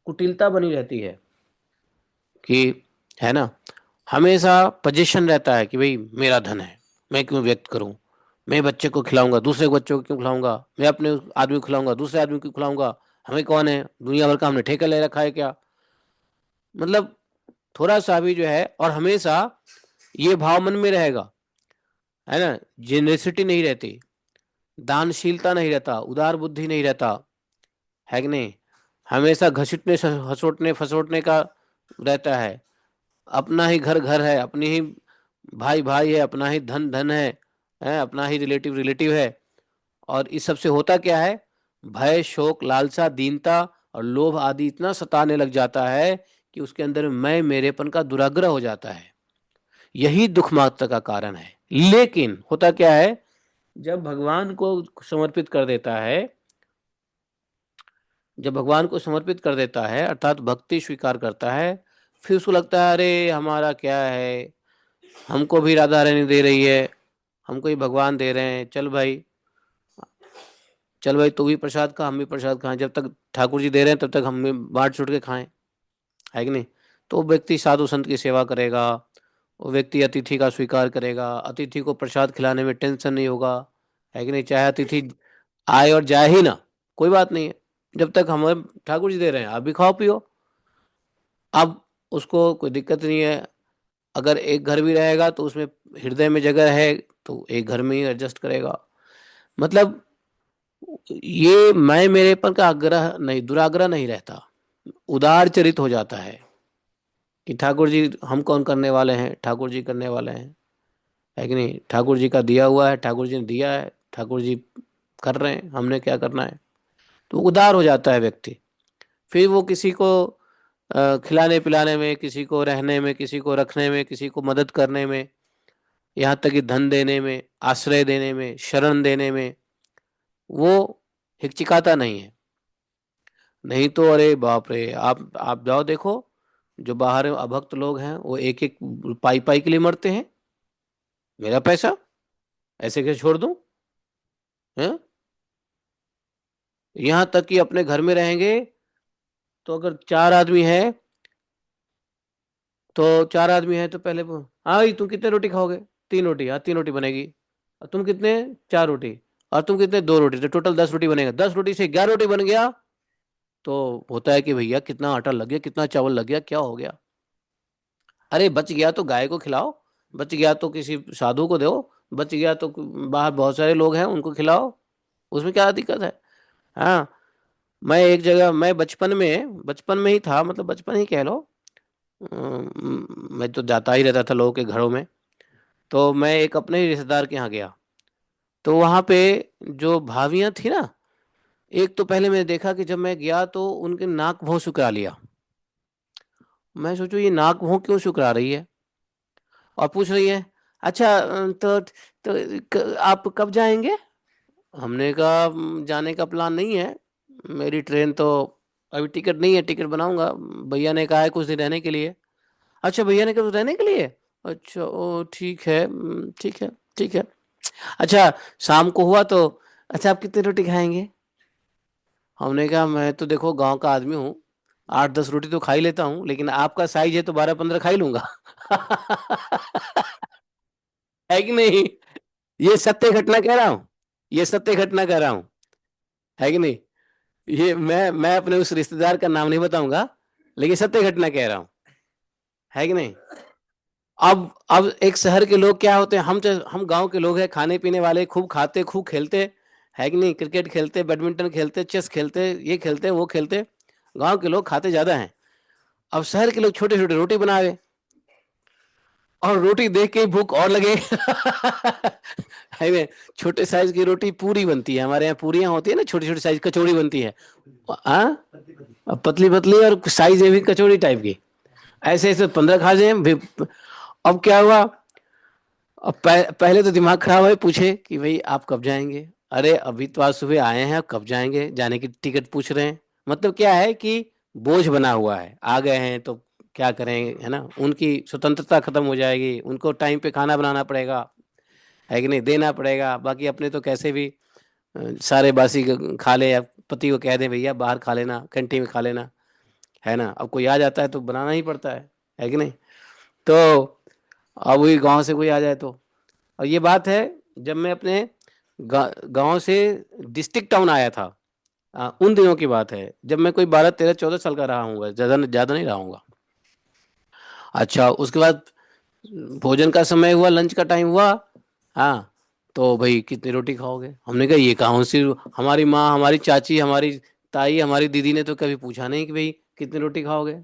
कुटिलता बनी रहती है कि, है ना, हमेशा पोजीशन रहता है कि भाई मेरा धन है, मैं क्यों व्यक्त करूं, मैं बच्चे को खिलाऊंगा, दूसरे बच्चों को क्यों खिलाऊंगा, मैं अपने आदमी को खिलाऊंगा, दूसरे आदमी को खिलाऊंगा, हमें कौन है, दुनिया भर का हमने ठेका ले रखा है क्या। मतलब थोड़ा सा भी जो है, और हमेशा ये भाव मन में रहेगा, है ना, जेनरसिटी नहीं रहती, दानशीलता नहीं रहता, उदार बुद्धि नहीं रहता, है कि नहीं। हमेशा घसीटने हसोटने फसोटने का रहता है। अपना ही घर घर है, अपनी ही भाई भाई है, अपना ही धन धन है, अपना ही रिलेटिव रिलेटिव है। और इस सबसे होता क्या है, भय, शोक, लालसा, दीनता और लोभ आदि इतना सताने लग जाता है कि उसके अंदर मैं मेरेपन का दुराग्रह हो जाता है। यही दुख मात्र का कारण है। लेकिन होता क्या है, जब भगवान को समर्पित कर देता है, जब भगवान को समर्पित कर देता है, अर्थात भक्ति स्वीकार करता है, फिर उसको लगता है अरे हमारा क्या है, हमको भी राधा रानी दे रही है, हमको ही भगवान दे रहे हैं, चल भाई, चल भाई तू भी प्रसाद खा, हम भी प्रसाद खाएं, जब तक ठाकुर जी दे रहे हैं तब तक हम भी बांट छुट के खाएं, है कि नहीं। तो वो व्यक्ति साधु संत की सेवा करेगा, वो व्यक्ति अतिथि का स्वीकार करेगा, अतिथि को प्रसाद खिलाने में टेंशन नहीं होगा, है कि नहीं। चाहे अतिथि आए और जाए ही ना, कोई बात नहीं है, जब तक हमें ठाकुर जी दे रहे हैं आप भी खाओ पियो। अब उसको कोई दिक्कत नहीं है, अगर एक घर भी रहेगा तो उसमें हृदय में जगह है, तो एक घर में ही एडजस्ट करेगा। मतलब ये मैं मेरेपन का आग्रह नहीं, दुराग्रह नहीं रहता, उदार चरित हो जाता है कि ठाकुर जी हम कौन करने वाले हैं, ठाकुर जी करने वाले हैं, है कि नहीं। ठाकुर जी का दिया हुआ है, ठाकुर जी ने दिया है, ठाकुर जी कर रहे हैं, हमने क्या करना है। तो उदार हो जाता है व्यक्ति। फिर वो किसी को खिलाने पिलाने में, किसी को रहने में, किसी को रखने में, किसी को मदद करने में, यहाँ तक कि धन देने में, आश्रय देने में, शरण देने में, वो हिचकिचाता नहीं है। नहीं तो अरे बाप रे, आप जाओ देखो, जो बाहर अभक्त लोग हैं वो एक एक पाई पाई के लिए मरते हैं, मेरा पैसा ऐसे कैसे छोड़ दूं, हैं। यहाँ तक कि अपने घर में रहेंगे तो अगर चार आदमी है, तो चार आदमी है तो पहले हाँ भाई तुम कितने रोटी खाओगे, तीन रोटी, हाँ तीन रोटी बनेगी। और तुम कितने, चार रोटी। और तुम कितने, दो रोटी, तो टोटल 10 रोटी बनेगा, 10 रोटी से 11 रोटी बन गया। तो होता है कि भैया कितना आटा लग गया, कितना चावल लग गया, क्या हो गया। अरे बच गया तो गाय को खिलाओ, बच गया तो किसी साधु को दो, बच गया तो बाहर बहुत सारे लोग हैं उनको खिलाओ, उसमें क्या दिक्कत है। हाँ, मैं एक जगह, मैं बचपन में ही था, मतलब बचपन ही कह लो, मैं तो जाता ही रहता था लोगों के घरों में। तो मैं एक अपने ही रिश्तेदार के यहाँ गया, तो वहाँ पे जो भाभियाँ थी ना, एक तो पहले मैंने देखा कि जब मैं गया तो उनके नाक भौं सुकरा लिया। मैं सोचू ये नाक भौं क्यों सुकरा रही है, और पूछ रही है अच्छा तो आप कब जाएंगे। हमने कहा जाने का प्लान नहीं है, मेरी ट्रेन तो अभी टिकट नहीं है, टिकट बनाऊंगा। भैया ने कहा है कुछ दिन रहने के लिए। अच्छा, भैया ने कहा कुछ रहने के लिए। अच्छा, ओ ठीक है, ठीक है, ठीक है। अच्छा, शाम को हुआ तो, अच्छा आप कितनी रोटी खाएंगे? हमने कहा मैं तो देखो गांव का आदमी हूँ, 8-10 रोटी तो खा ही लेता हूँ, लेकिन आपका साइज है तो 12-15 खा ही लूंगा। है कि नहीं? ये सत्य घटना कह रहा हूँ, ये सत्य घटना कह रहा हूँ। है कि नहीं? ये मैं अपने उस रिश्तेदार का नाम नहीं बताऊंगा, लेकिन सत्य घटना कह रहा हूँ। है कि नहीं? अब एक शहर के लोग क्या होते हैं, हम गांव के लोग हैं, खाने पीने वाले, खूब खाते खूब खेलते। है कि नहीं? क्रिकेट खेलते, बैडमिंटन खेलते, चेस खेलते, ये खेलते वो खेलते। गांव के लोग खाते ज्यादा हैं। अब शहर के लोग छोटे छोटे रोटी बनावे, और रोटी देख के ही भूख और लगे। है ना? छोटे साइज की रोटी पूरी बनती है, हमारे यहाँ पूरियां होती है ना, छोटी छोटी साइज कचौड़ी बनती है। हाँ, पतली पतली और साइज में भी कचौड़ी टाइप की। ऐसे ऐसे 15 खा जाए अब क्या हुआ? अब पहले तो दिमाग खराब है, पूछे कि भाई आप कब जाएंगे? अरे अभी तो आज सुबह आए हैं, अब कब जाएंगे? जाने की टिकट पूछ रहे हैं। मतलब क्या है कि बोझ बना हुआ है, आ गए हैं तो क्या करेंगे, है ना? उनकी स्वतंत्रता खत्म हो जाएगी, उनको टाइम पे खाना बनाना पड़ेगा। है कि नहीं? देना पड़ेगा। बाकी अपने तो कैसे भी सारे बासी खा ले, या पति को कह दे भैया बाहर खा लेना, कैंटीन में खा लेना। है ना? अब कोई आ जाता है तो बनाना ही पड़ता है। है कि नहीं? तो अब वही गांव से कोई आ जाए तो, और ये बात है जब मैं अपने गांव से डिस्ट्रिक्ट टाउन आया था, उन दिनों की बात है, जब मैं कोई 12-13-14 साल का रहा हूँ, ज्यादा ज्यादा नहीं रहा हूँ। अच्छा, उसके बाद भोजन का समय हुआ, लंच का टाइम हुआ। हाँ, तो भाई कितनी रोटी खाओगे? हमने कहा ये कहाँ सी, हमारी माँ, हमारी चाची, हमारी ताई, हमारी दीदी ने तो कभी पूछा नहीं कि भाई कितनी रोटी खाओगे।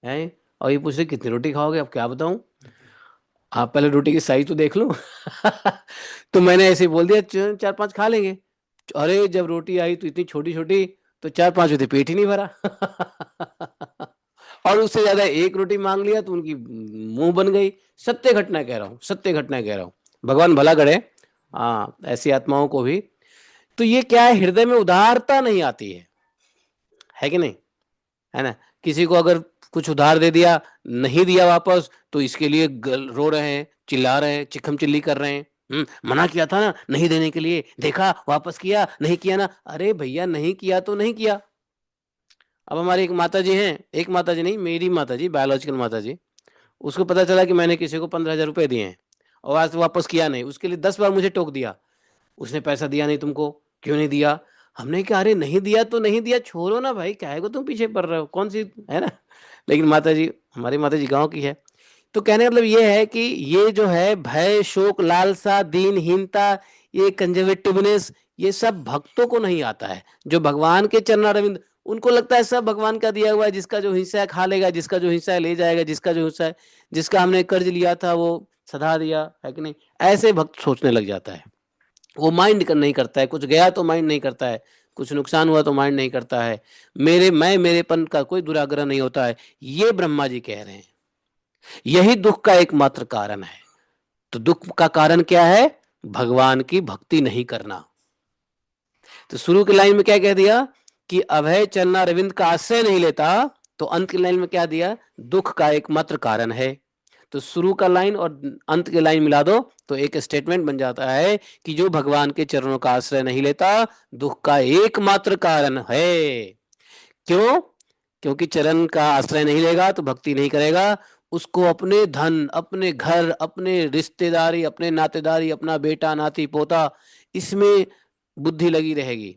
हैं? और ये पूछ रहे कितनी रोटी खाओगे, अब क्या बताऊं? आप पहले रोटी की साइज तो देख लो। तो मैंने ऐसे ही बोल दिया, 4-5 खा लेंगे। अरे जब रोटी आई तो इतनी छोटी छोटी, तो 4-5 होते पेट ही नहीं भरा। और उससे ज्यादा एक रोटी मांग लिया तो उनकी मुंह बन गई। सत्य घटना कह रहा हूँ, सत्य घटना कह रहा हूँ। भगवान भला करे। हाँ, ऐसी आत्माओं को भी। तो ये क्या है, हृदय में उदारता नहीं आती है कि नहीं? है ना? किसी को अगर कुछ उधार दे दिया, नहीं दिया वापस, तो इसके लिए रो रहे हैं, चिल्ला रहे हैं, चिखम चिल्ली कर रहे हैं। मना किया था ना नहीं देने के लिए, देखा वापस किया, नहीं किया ना। अरे भैया नहीं किया तो नहीं किया। अब हमारी एक माता जी हैं, एक माता जी नहीं, मेरी माता जी, बायोलॉजिकल माता जी। उसको पता चला कि मैंने किसी को 15,000 रुपए दिए हैं, और आज वापस किया नहीं, उसके लिए 10 बार मुझे टोक दिया। उसने पैसा दिया नहीं तुमको, क्यों नहीं दिया? हमने कहा अरे नहीं दिया तो नहीं दिया, छोड़ो ना भाई, काहे को तुम पीछे पड़ रहे हो, कौन सी, है ना? लेकिन माता जी, हमारी माता जी गांव की है। तो कहने का मतलब ये है कि ये जो है भय, शोक, लालसा, दीनहीनता, ये कंजर्वेटिवनेस, ये सब भक्तों को नहीं आता है। जो भगवान के चरणारविंद, उनको लगता है सब भगवान का दिया हुआ है, जिसका जो हिस्सा है खा लेगा, जिसका जो हिस्सा है ले जाएगा, जिसका जो हिस्सा है, जिसका हमने कर्ज लिया था वो सधा दिया। है कि नहीं? ऐसे भक्त सोचने लग जाता है। वो माइंड कर नहीं करता है, कुछ गया तो माइंड नहीं करता है, कुछ नुकसान हुआ तो माइंड नहीं करता है। मेरेपन का कोई दुराग्रह नहीं होता है। ये ब्रह्मा जी कह रहे हैं, यही दुख का एकमात्र कारण है। तो दुख का कारण क्या है? भगवान की भक्ति नहीं करना। तो शुरू की लाइन में क्या कह दिया कि अभय चलना रविंद्र का आश्रय नहीं लेता, तो अंत की लाइन में क्या दिया? दुख का एकमात्र कारण है। तो शुरू का लाइन और अंत की लाइन मिला दो तो एक स्टेटमेंट बन जाता है कि जो भगवान के चरणों का आश्रय नहीं लेता, दुख का एकमात्र कारण है। क्यों? क्योंकि चरण का आश्रय नहीं लेगा तो भक्ति नहीं करेगा। उसको अपने धन, अपने घर, अपने रिश्तेदारी, अपने नातेदारी, अपना बेटा नाती पोता, इसमें बुद्धि लगी रहेगी।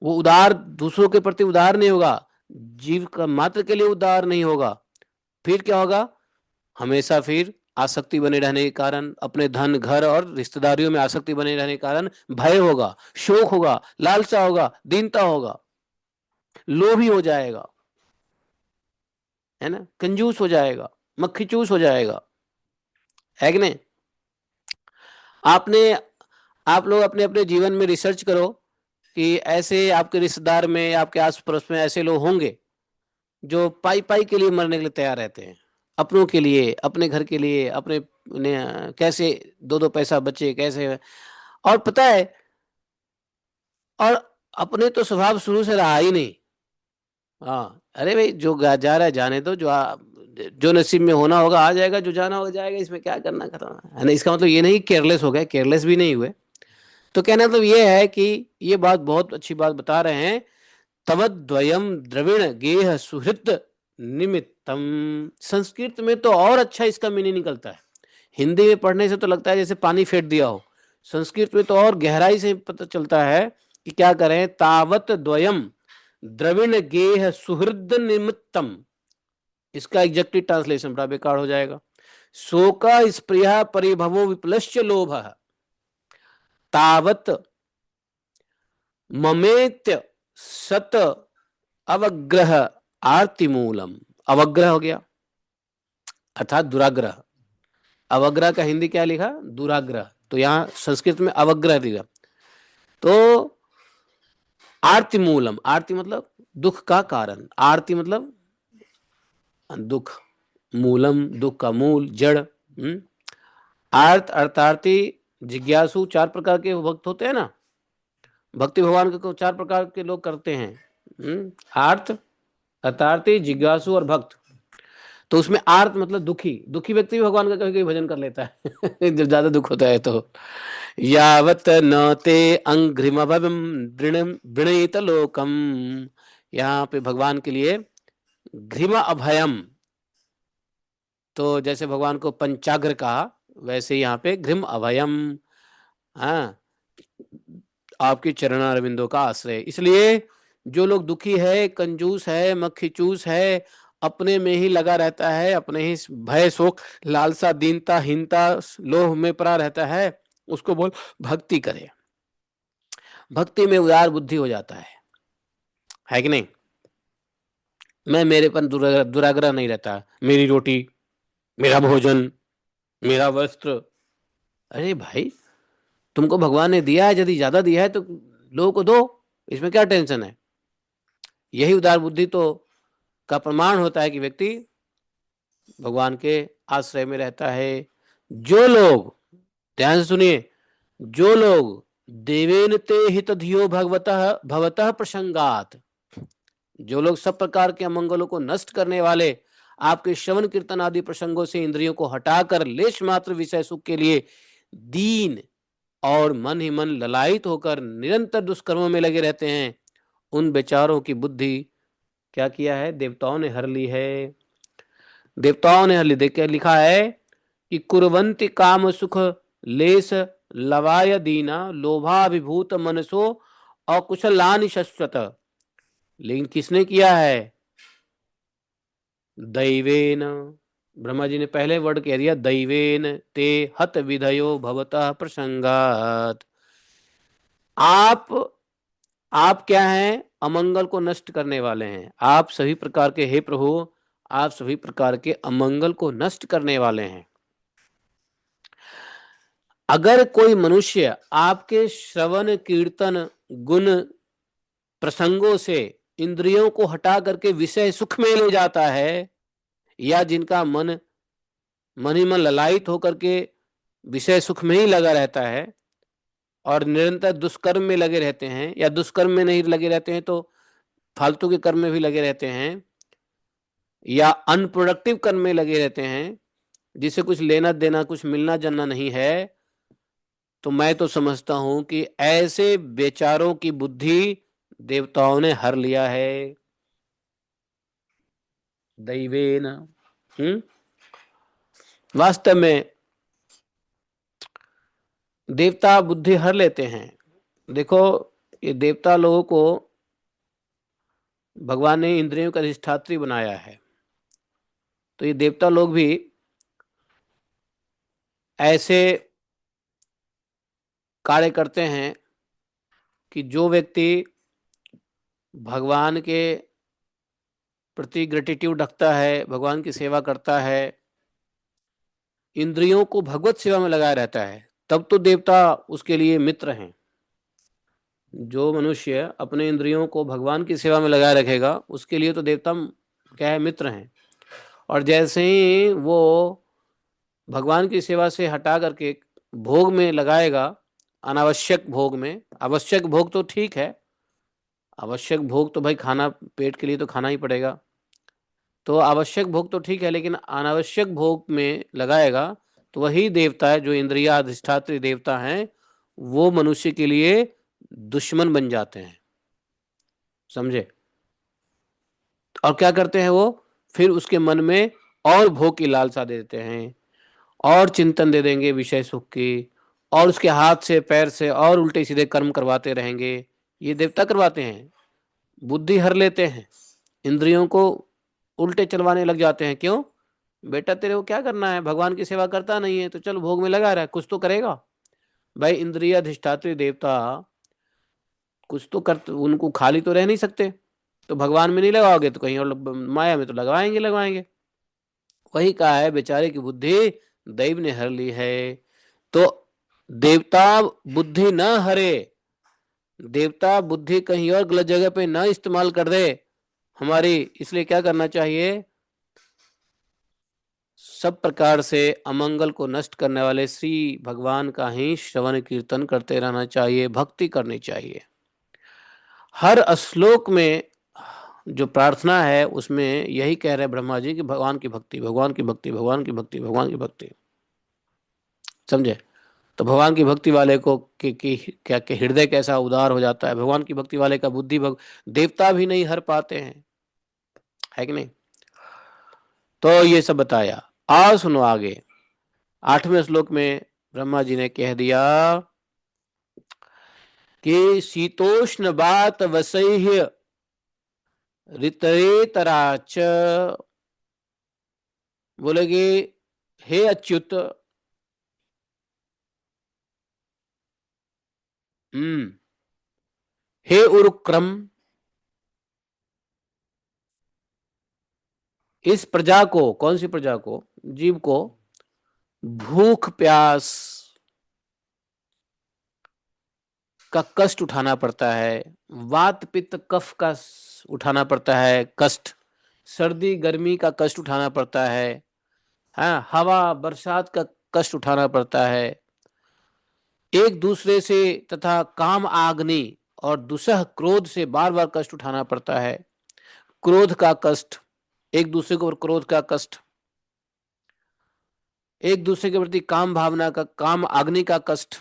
वो उदार, दूसरों के प्रति उदार नहीं होगा, जीव का मात्र के लिए उदार नहीं होगा। फिर क्या होगा? हमेशा फिर आसक्ति बने रहने के कारण, अपने धन, घर और रिश्तेदारियों में आसक्ति बने रहने के कारण भय होगा, शोक होगा, लालसा होगा, दीनता होगा, लोभी हो जाएगा, है ना, कंजूस हो जाएगा, मक्खी चूस हो जाएगा। है कि नहीं? आपने आप लोग अपने अपने जीवन में रिसर्च करो कि ऐसे आपके रिश्तेदार में, आपके आस पड़ोस में ऐसे लोग होंगे जो पाई पाई के लिए मरने के लिए तैयार रहते हैं, अपनों के लिए, अपने घर के लिए, अपने कैसे दो दो पैसा बचे कैसे। और पता है, और अपने तो स्वभाव शुरू से रहा ही नहीं। हाँ, अरे भाई जो जा रहा है जाने दो, जो नसीब में होना होगा आ जाएगा, जो जाना हो जाएगा, इसमें क्या करना, खत्म है ना। इसका मतलब ये नहीं केयरलेस हो गए, केयरलेस भी नहीं हुए। तो कहना मतलब ये है कि ये बात बहुत अच्छी बात बता रहे हैं। तवद्वयम द्रविण गेह सुहृत निमित्तम। संस्कृत में तो और अच्छा इसका मीनिंग निकलता है। हिंदी में पढ़ने से तो लगता है जैसे पानी फेंट दिया हो। संस्कृत में तो और गहराई से पता चलता है कि क्या करें। तावत द्वयम द्रविण गेह सुहृद निमित्तम, इसका एग्जेक्टिव ट्रांसलेशन बड़ा बेकार हो जाएगा। शोका स्पृहा परिभवो विप्लश्च लोभ तावत ममेत्य सत अवग्रह आरति मूलम। अवग्रह हो गया अर्थात दुराग्रह। अवग्रह का हिंदी क्या लिखा, दुराग्रह। तो यहाँ संस्कृत में अवग्रह दिया। तो आरति मूलम, आरति मतलब दुख का कारण, आरति मतलब दुख, मूलम दुख का मूल, जड़। आर्त अर्थार्थी जिज्ञासु, चार प्रकार के भक्त होते हैं ना। भक्ति भगवान को चार प्रकार के लोग करते हैं। आर्त, अर्थार्थी, जिज्ञासु और भक्त। तो उसमें आर्त मतलब दुखी, दुखी व्यक्ति भी भगवान का कभी कभी भजन कर लेता है जब ज्यादा दुख होता है तो। यावत न ते अंघ्रिमभवम वृणीत लोकम। यहाँ पे भगवान के लिए घ्रिम अभयम, तो जैसे भगवान को पंचाग्र कहा, वैसे यहाँ पे घ्रिम अभयम। हाँ, आपके चरणारविंदों का आश्रय। इसलिए जो लोग दुखी है, कंजूस है, मक्खी चूस है, अपने में ही लगा रहता है, अपने ही भय शोक लालसा दीनता हीनता लोभ में पड़ा रहता है, उसको बोल भक्ति करे। भक्ति में उदार बुद्धि हो जाता है कि नहीं। मैं मेरेपन दुराग्रह नहीं रहता, मेरी रोटी, मेरा भोजन, मेरा वस्त्र। अरे भाई, तुमको भगवान ने दिया है, यदि ज्यादा दिया है तो लोगों को दो, इसमें क्या टेंशन है। यही उदार बुद्धि तो का प्रमाण होता है कि व्यक्ति भगवान के आश्रय में रहता है। जो लोग, ध्यान से सुनिए, जो लोग देवेन ते हित धियो भगवतः भवतः प्रसंगात, जो लोग सब प्रकार के अमंगलों को नष्ट करने वाले आपके श्रवण कीर्तन आदि प्रसंगों से इंद्रियों को हटाकर लेश मात्र विषय सुख के लिए दीन और मन ही मन ललायित होकर निरंतर दुष्कर्मों में लगे रहते हैं, उन बेचारों की बुद्धि क्या किया है, देवताओं ने हर ली है। देवताओं ने हर ली। देख के लिखा है कि कुर्वन्ति काम सुख लेस लवाय दीना लोभाभिभूत मनसो अकुशलानि शश्वत। लेकिन किसने किया है, दैवेन। ब्रह्मा जी ने पहले वर्ड कह दिया, दैवेन ते हत विधयो भवतः प्रसंगात। आप आप क्या हैं, अमंगल को नष्ट करने वाले हैं। आप सभी प्रकार के, हे प्रभु, आप सभी प्रकार के अमंगल को नष्ट करने वाले हैं। अगर कोई मनुष्य आपके श्रवण कीर्तन गुण प्रसंगों से इंद्रियों को हटा करके विषय सुख में ले जाता है, या जिनका मन ही मन ललायित होकर के विषय सुख में ही लगा रहता है और निरंतर दुष्कर्म में लगे रहते हैं, या दुष्कर्म में नहीं लगे रहते हैं तो फालतू के कर्म में भी लगे रहते हैं, या अनप्रोडक्टिव कर्म में लगे रहते हैं जिससे कुछ लेना देना, कुछ मिलना जनना नहीं है, तो मैं तो समझता हूं कि ऐसे बेचारों की बुद्धि देवताओं ने हर लिया है, दैवेन। वास्तव में देवता बुद्धि हर लेते हैं। देखो, ये देवता लोगों को भगवान ने इंद्रियों का अधिष्ठात्री बनाया है। तो ये देवता लोग भी ऐसे कार्य करते हैं कि जो व्यक्ति भगवान के प्रति ग्रेटिट्यूड रखता है, भगवान की सेवा करता है, इंद्रियों को भगवत सेवा में लगाया रहता है, तब तो देवता उसके लिए मित्र हैं। जो मनुष्य अपने इंद्रियों को भगवान की सेवा में लगाए रखेगा, उसके लिए तो देवता क्या है, मित्र हैं। और जैसे ही वो भगवान की सेवा से हटा करके भोग में लगाएगा, अनावश्यक भोग में, आवश्यक भोग तो ठीक है, आवश्यक भोग तो भाई खाना, पेट के लिए तो खाना ही पड़ेगा। तो आवश्यक भोग तो ठीक है, लेकिन अनावश्यक भोग में लगाएगा तो वही देवता है जो इंद्रिया अधिष्ठात्री देवता हैं, वो मनुष्य के लिए दुश्मन बन जाते हैं। समझे? और क्या करते हैं वो? फिर उसके मन में और भोग की लालसा दे देते हैं, और चिंतन दे देंगे विषय सुख की, और उसके हाथ से पैर से और उल्टे सीधे कर्म करवाते रहेंगे। ये देवता करवाते हैं। बुद्धि हर लेते हैं, इंद्रियों को उल्टे चलवाने लग जाते हैं। क्यों? बेटा तेरे को क्या करना है, भगवान की सेवा करता नहीं है तो चल भोग में लगा रहा है, कुछ तो करेगा। भाई इंद्रिय अधिष्ठात्री देवता कुछ तो कर, उनको खाली तो रह नहीं सकते। तो भगवान में नहीं लगाओगे तो कहीं और माया में तो लगवाएंगे लगवाएंगे। वही कहा है, बेचारे की बुद्धि दैव ने हर ली है। तो देवता बुद्धि न हरे, देवता बुद्धि कहीं और गलत जगह पे न इस्तेमाल कर दे हमारी, इसलिए क्या करना चाहिए? सब प्रकार से अमंगल को नष्ट करने वाले श्री भगवान का ही श्रवण कीर्तन करते रहना चाहिए, भक्ति करनी चाहिए। हर श्लोक में जो प्रार्थना है उसमें यही कह रहे ब्रह्मा जी कि भगवान की भक्ति, भगवान की भक्ति, भगवान की भक्ति, भगवान की भक्ति। समझे? तो भगवान की भक्ति वाले को कि क्या कि हृदय कैसा उदार हो जाता है। भगवान की भक्ति वाले का बुद्धि देवता भी नहीं हर पाते हैं, है कि नहीं? तो ये सब बताया। आओ सुनो आगे। 8वें श्लोक में ब्रह्मा जी ने कह दिया कि शीतोष्ण बात वसह्य ऋतरेतराच। बोले कि हे अच्युत, हम्म, हे उरुक्रम, इस प्रजा को, कौन सी प्रजा को? जीव को भूख प्यास का कष्ट उठाना पड़ता है, वात पित्त कफ का उठाना पड़ता है कष्ट, सर्दी गर्मी का कष्ट उठाना पड़ता है, हाँ, हवा बरसात का कष्ट उठाना पड़ता है, एक दूसरे से तथा काम आग्नि और दुसह क्रोध से बार बार कष्ट उठाना पड़ता है। क्रोध का कष्ट, एक दूसरे के ऊपर क्रोध का कष्ट, एक दूसरे के प्रति काम भावना का, काम अग्नि का कष्ट,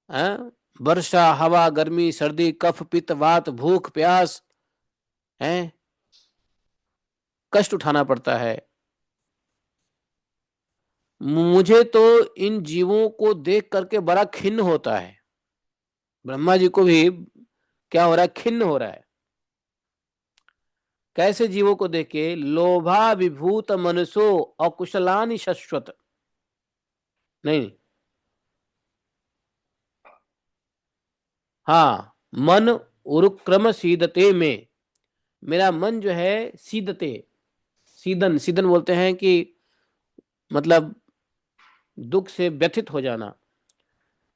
है, वर्षा हवा गर्मी सर्दी कफ पित्त वात भूख प्यास, है, कष्ट उठाना पड़ता है। मुझे तो इन जीवों को देख करके बड़ा खिन्न होता है। ब्रह्मा जी को भी क्या हो रहा है? खिन्न हो रहा है। कैसे जीवों को देख के? लोभा विभूत मनसो अकुशलानि शश्वत। नहीं, हाँ, मन उरुक्रम सीदते में, मेरा मन जो है सीदते, सीदन, सीदन बोलते हैं कि मतलब दुख से व्यथित हो जाना।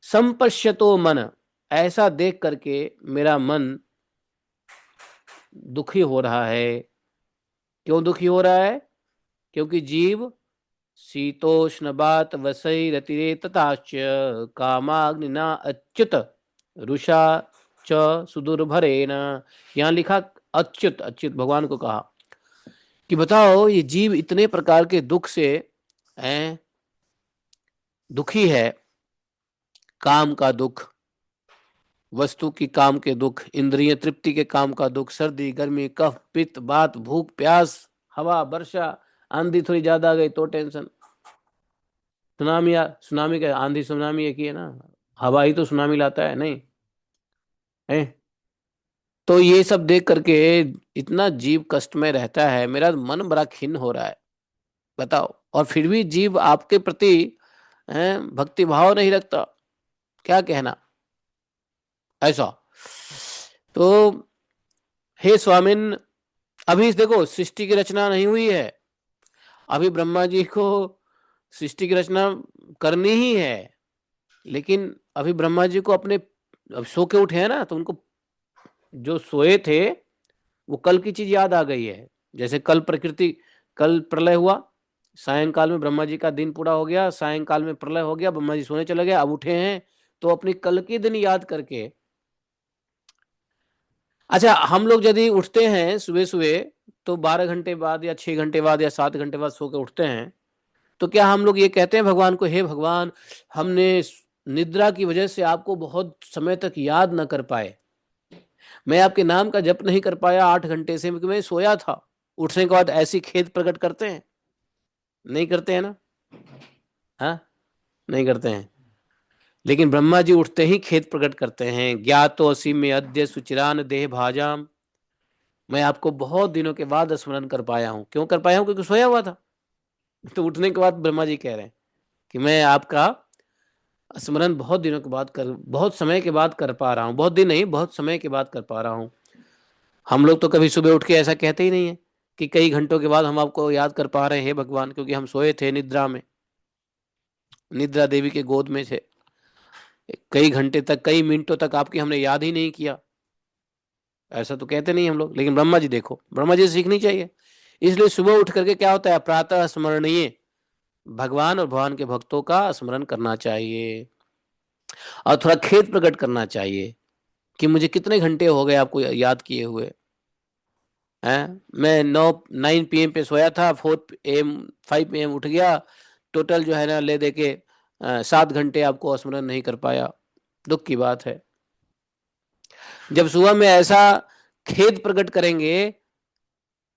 संपश्यतो मन, ऐसा देख करके मेरा मन दुखी हो रहा है। क्यों दुखी हो रहा है? क्योंकि जीव शीतोष्ण बात वसई रतिरे तथाच कामाग्निना अच्युत रुषा च सुदुर्भरेण। यहाँ लिखा अच्युत, अच्युत भगवान को कहा कि बताओ ये जीव इतने प्रकार के दुख से हैं, दुखी है। काम का दुख, वस्तु की काम के दुख, इंद्रिय तृप्ति के काम का दुख, सर्दी गर्मी कफ पित्त बात भूख प्यास, हवा वर्षा, आंधी थोड़ी ज्यादा आ गई तो टेंशन, सुनामी सुनामी का, आंधी सुनामी एक ही है ना, हवा ही तो सुनामी लाता है, नहीं है? तो ये सब देख करके इतना जीव कष्ट में रहता है, मेरा मन बड़ा खिन्न हो रहा है। बताओ, और फिर भी जीव आपके प्रति भक्ति भाव नहीं रखता। क्या कहना? ऐसा। तो हे स्वामिन, अभी देखो सृष्टि की रचना नहीं हुई है, अभी ब्रह्मा जी को सृष्टि की रचना करनी ही है। लेकिन अभी ब्रह्मा जी को अपने, अब सो के उठे हैं ना, तो उनको जो सोए थे वो कल की चीज याद आ गई है। जैसे कल प्रकृति, कल प्रलय हुआ, सायंकाल में ब्रह्मा जी का दिन पूरा हो गया, सायंकाल में प्रलय हो गया, ब्रह्मा जी सोने चले गए, अब उठे हैं तो अपनी कल के दिन याद करके अच्छा, हम लोग यदि उठते हैं सुबह सुबह, तो 12 घंटे बाद या 6 घंटे बाद या 7 घंटे बाद सो के उठते हैं, तो क्या हम लोग ये कहते हैं भगवान को, हे भगवान, हमने निद्रा की वजह से आपको बहुत समय तक याद न कर पाए, मैं आपके नाम का जप नहीं कर पाया 8 घंटे से क्योंकि मैं सोया था, उठने के बाद ऐसी खेद प्रकट करते हैं? नहीं करते हैं ना? हाँ, नहीं करते हैं। लेकिन ब्रह्मा जी उठते ही खेद प्रकट करते हैं, ज्ञातो असी में अद्य सुचिरान देह भाजाम, मैं आपको बहुत दिनों के बाद स्मरण कर पाया हूं। क्यों कर पाया हूं? क्योंकि सोया हुआ था। तो उठने के बाद ब्रह्मा जी कह रहे हैं कि मैं आपका स्मरण बहुत दिनों के बाद कर, बहुत समय के बाद कर पा रहा हूँ, बहुत दिन नहीं, बहुत समय के बाद कर पा रहा हूँ। हम लोग तो कभी सुबह उठ के ऐसा कहते ही नहीं है कि कई घंटों के बाद हम आपको याद कर पा रहे हैं हे भगवान, क्योंकि हम सोए थे निद्रा में, निद्रा देवी के गोद में थे, कई घंटे तक, कई मिनटों तक आपकी हमने याद ही नहीं किया। ऐसा तो कहते नहीं हम लोग। लेकिन ब्रह्मा जी देखो, ब्रह्मा जी से सीखनी चाहिए। इसलिए सुबह उठ करके क्या होता है, प्रातः स्मरणीय, भगवान और भगवान के भक्तों का स्मरण करना चाहिए और थोड़ा खेद प्रकट करना चाहिए कि मुझे कितने घंटे हो गए आपको याद किए हुए हैं। मैं 9 PM पे सोया था, 4 AM 5 AM उठ गया, टोटल जो है ना ले दे के 7 घंटे आपको स्मरण नहीं कर पाया। दुख की बात है। जब सुबह में ऐसा खेद प्रकट करेंगे